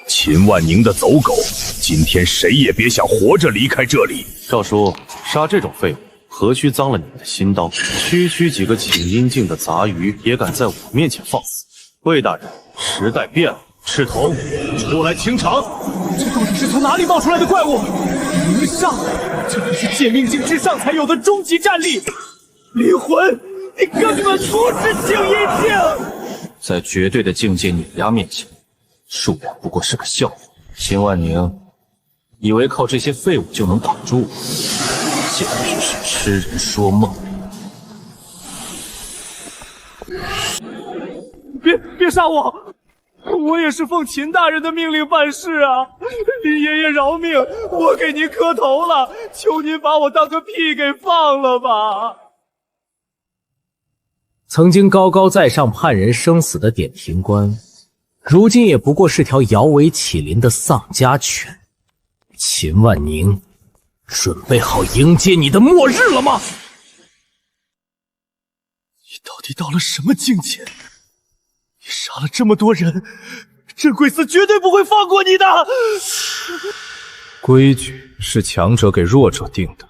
秦万宁的走狗，今天谁也别想活着离开这里。赵叔，杀这种废物，何须脏了你们的心刀？区几个请阴境的杂鱼，也敢在我面前放肆？魏大人，时代变了。赤瞳，出来清场！这到底是从哪里冒出来的怪物？灵煞，这可是借命境之上才有的终极战力。灵魂，你根本不是请阴境！在绝对的境界碾压面前，术人不过是个笑话。秦万宁，以为靠这些废物就能挡住我，简直是痴人说梦。别杀我！我也是奉秦大人的命令办事啊！林爷爷饶命，我给您磕头了，求您把我当个屁给放了吧！曾经高高在上判人生死的点评官，如今也不过是条摇尾乞怜的丧家犬。秦万宁，准备好迎接你的末日了吗？你到底到了什么境界？你杀了这么多人，镇贵司绝对不会放过你的！规矩是强者给弱者定的，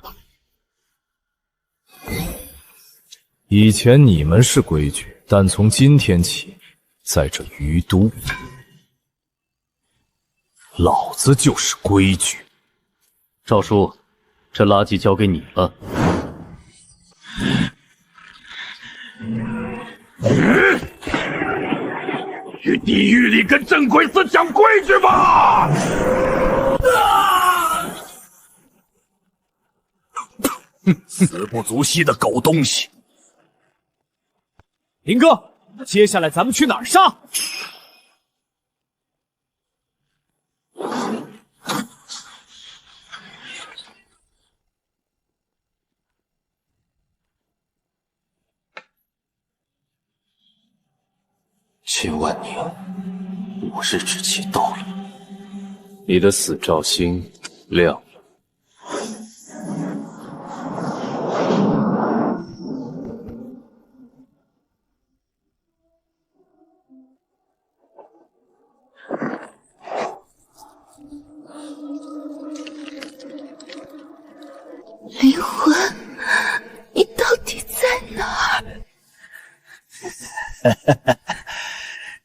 以前你们是规矩，但从今天起，在这余都，老子就是规矩。赵叔，这垃圾交给你了。去地狱里跟镇鬼司讲规矩吧！死不足惜的狗东西！林哥，接下来咱们去哪儿上？秦万宁，5日之期到了，你的死兆星亮了。灵魂，你到底在哪儿？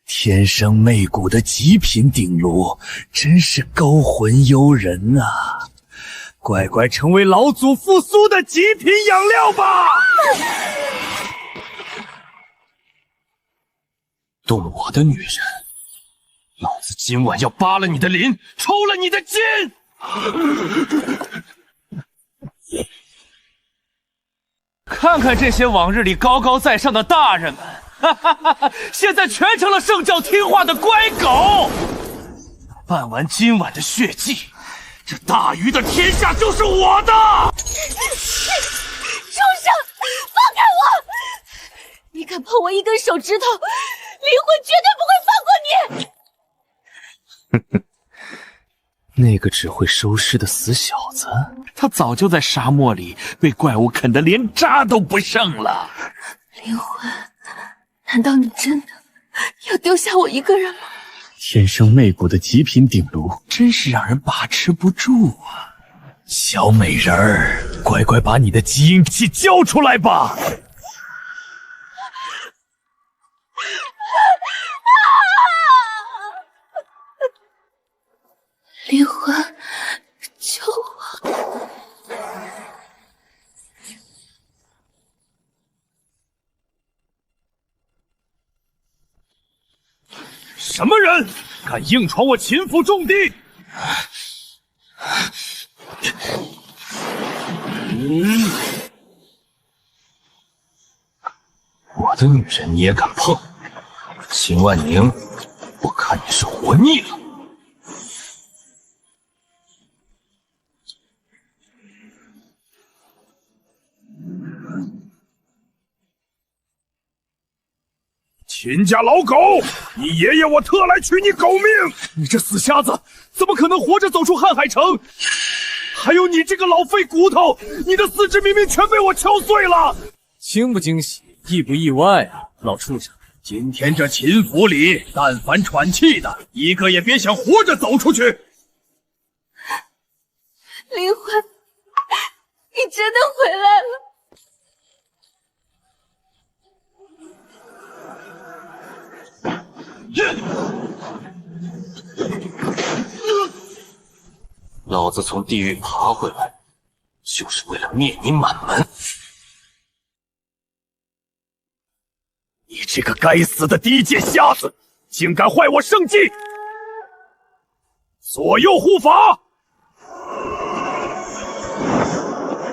天生媚骨的极品鼎炉，真是勾魂幽人啊！乖乖成为老祖复苏的极品养料吧！动我的女人，老子今晚要扒了你的鳞，抽了你的筋！看看这些往日里高高在上的大人们，哈哈哈哈，现在全成了圣教听话的乖狗。办完今晚的血祭，这大禹的天下就是我的！畜生，放开我！你敢碰我一根手指头，灵魂绝对不会放过你！那个只会收尸的死小子，他早就在沙漠里被怪物啃得连渣都不剩了。灵魂，难道你真的要丢下我一个人吗？天生媚骨的极品鼎炉，真是让人把持不住啊！小美人儿，乖乖把你的基因气交出来吧！灵魂，救我！什么人敢硬闯我秦府重地？我的女人你也敢碰？秦万宁，我看你是活腻了。秦家老狗，你爷爷我特来取你狗命！你这死瞎子，怎么可能活着走出瀚海城？还有你这个老废骨头，你的四肢明明全被我敲碎了！惊不惊喜，意不意外啊，老畜生！今天这秦府里，但凡喘气的，一个也别想活着走出去！灵魂，你真的回来了！老子从地狱爬回来，就是为了灭你满门！你这个该死的低贱瞎子，竟敢坏我圣迹！左右护法，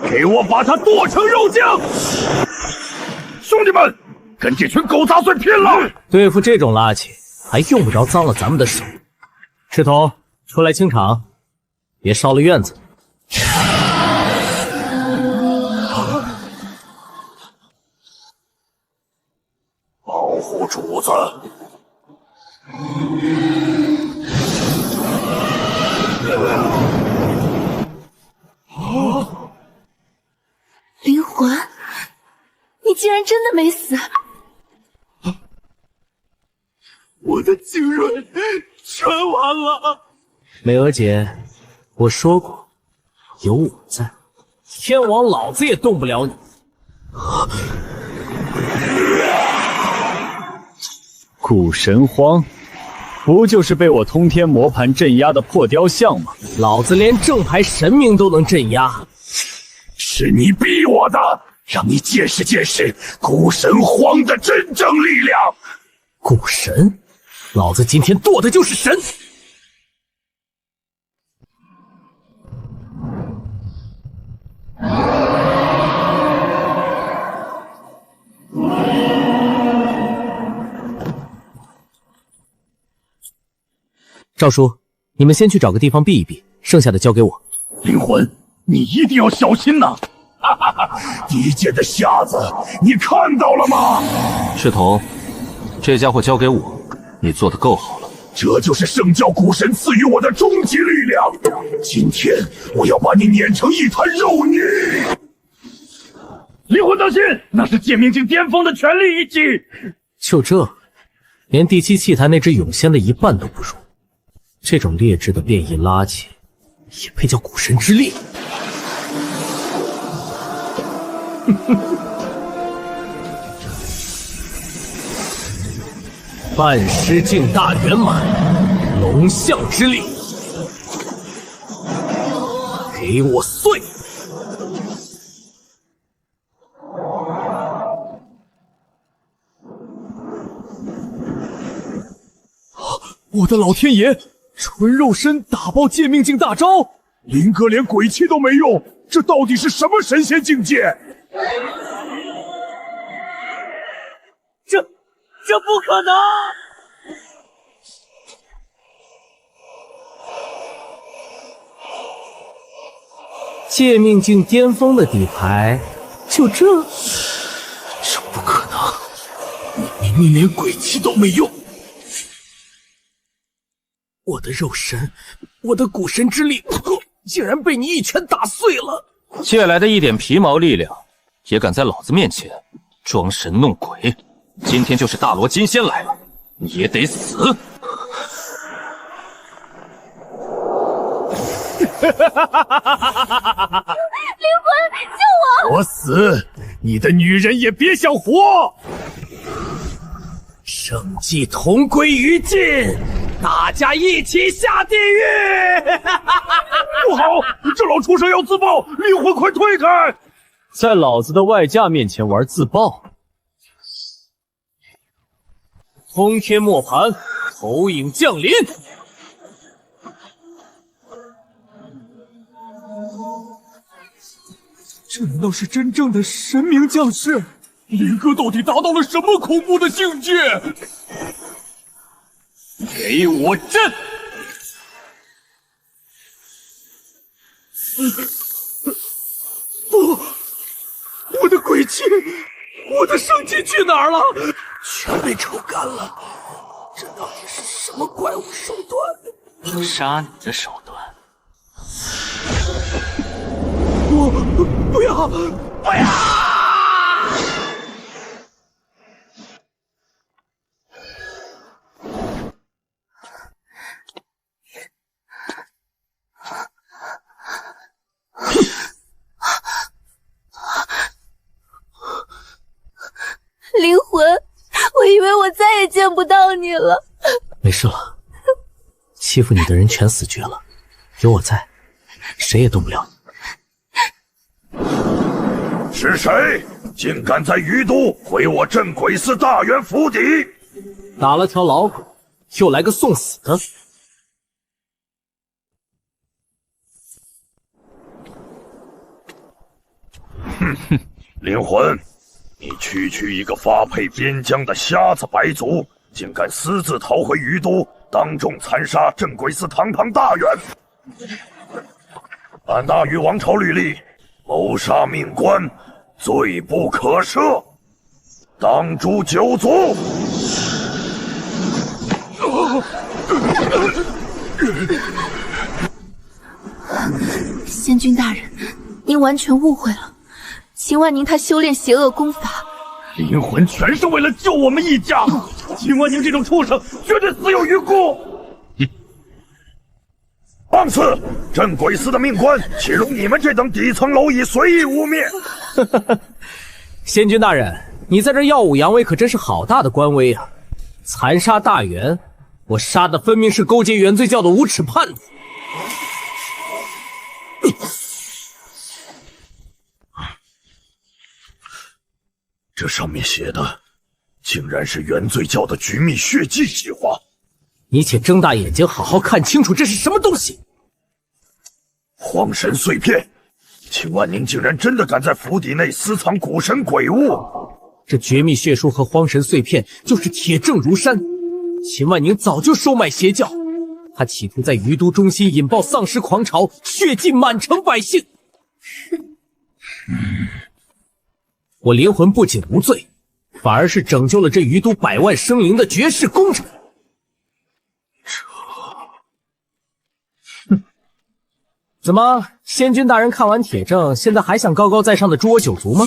给我把他剁成肉酱！兄弟们，跟这群狗杂碎拼了！对付这种垃圾，还用不着脏了咱们的手。赤头，出来清场，别烧了院子。保护主子！灵魂，你竟然真的没死！我的精锐全完了！美娥姐，我说过，有我在，天王老子也动不了你。古神荒，不就是被我通天魔盘镇压的破雕像吗？老子连正牌神明都能镇压，是你逼我的！让你见识见识古神皇的真正力量。古神，老子今天剁的就是神！赵叔，你们先去找个地方避一避，剩下的交给我。灵魂，你一定要小心呐！哈哈哈！低贱的瞎子，你看到了吗？赤瞳，这家伙交给我，你做的够好了。这就是圣教古神赐予我的终极力量。今天我要把你碾成一滩肉泥！灵魂当心，那是剑命境巅峰的全力一击。就这，连第7气坛那只永仙的一半都不如。这种劣质的变异垃圾，也配叫古神之力？半尸境大圆满，龙象之力，给我碎！我的老天爷！纯肉身打爆剑命境大招，林哥连鬼气都没用，这到底是什么神仙境界？这不可能！借命境巅峰的底牌，就这不可能！你明明连鬼气都没用！我的肉身，我的古神之力，竟然被你一拳打碎了！借来的一点皮毛力量，也敢在老子面前装神弄鬼？今天就是大罗金仙来了，你也得死！灵魂，救我！我死，你的女人也别想活！圣迹同归于尽，大家一起下地狱！不好，这老畜生要自爆！灵魂，快退开！在老子的外嫁面前玩自爆！通天磨盘，投影降临。这难道是真正的神明降世？林哥到底达到了什么恐怖的境界？给我震！不，我的鬼气，我的圣迹去哪儿了？全被抽干了！这到底是什么怪物手段？杀你的手段！不要！不要！灵魂，我以为我再也见不到你了。没事了，欺负你的人全死绝了，有我在，谁也动不了你。是谁竟敢在于都毁我镇鬼司大元府邸？打了条老狗，又来个送死的。哼哼，灵魂，你区一个发配边疆的瞎子白族，竟敢私自逃回于都，当众残杀镇鬼司堂堂大元！按大禹王朝律例，谋杀命官，罪不可赦，当诛九族！仙君大人，您完全误会了。秦万宁他修炼邪恶功法，灵魂全是为了救我们一家。秦万宁这种畜生绝对死有余辜。放肆！镇鬼司的命官，岂容你们这等底层蝼蚁随意污蔑？仙君大人，你在这耀武扬威，可真是好大的官威啊！残杀大元，我杀的分明是勾结原罪教的无耻叛徒。这上面写的，竟然是原罪教的局秘血祭计划。你且睁大眼睛，好好看清楚这是什么东西。荒神碎片，请问您竟然真的敢在府邸内私藏古神鬼物？这绝密血书和荒神碎片就是铁证如山。秦万宁早就收买邪教，他企图在于都中心引爆丧尸狂潮，血祭满城百姓。我灵魂不仅无罪，反而是拯救了这于都百万生灵的绝世功臣。怎么，仙君大人看完铁证，现在还想高高在上的诛我九族吗？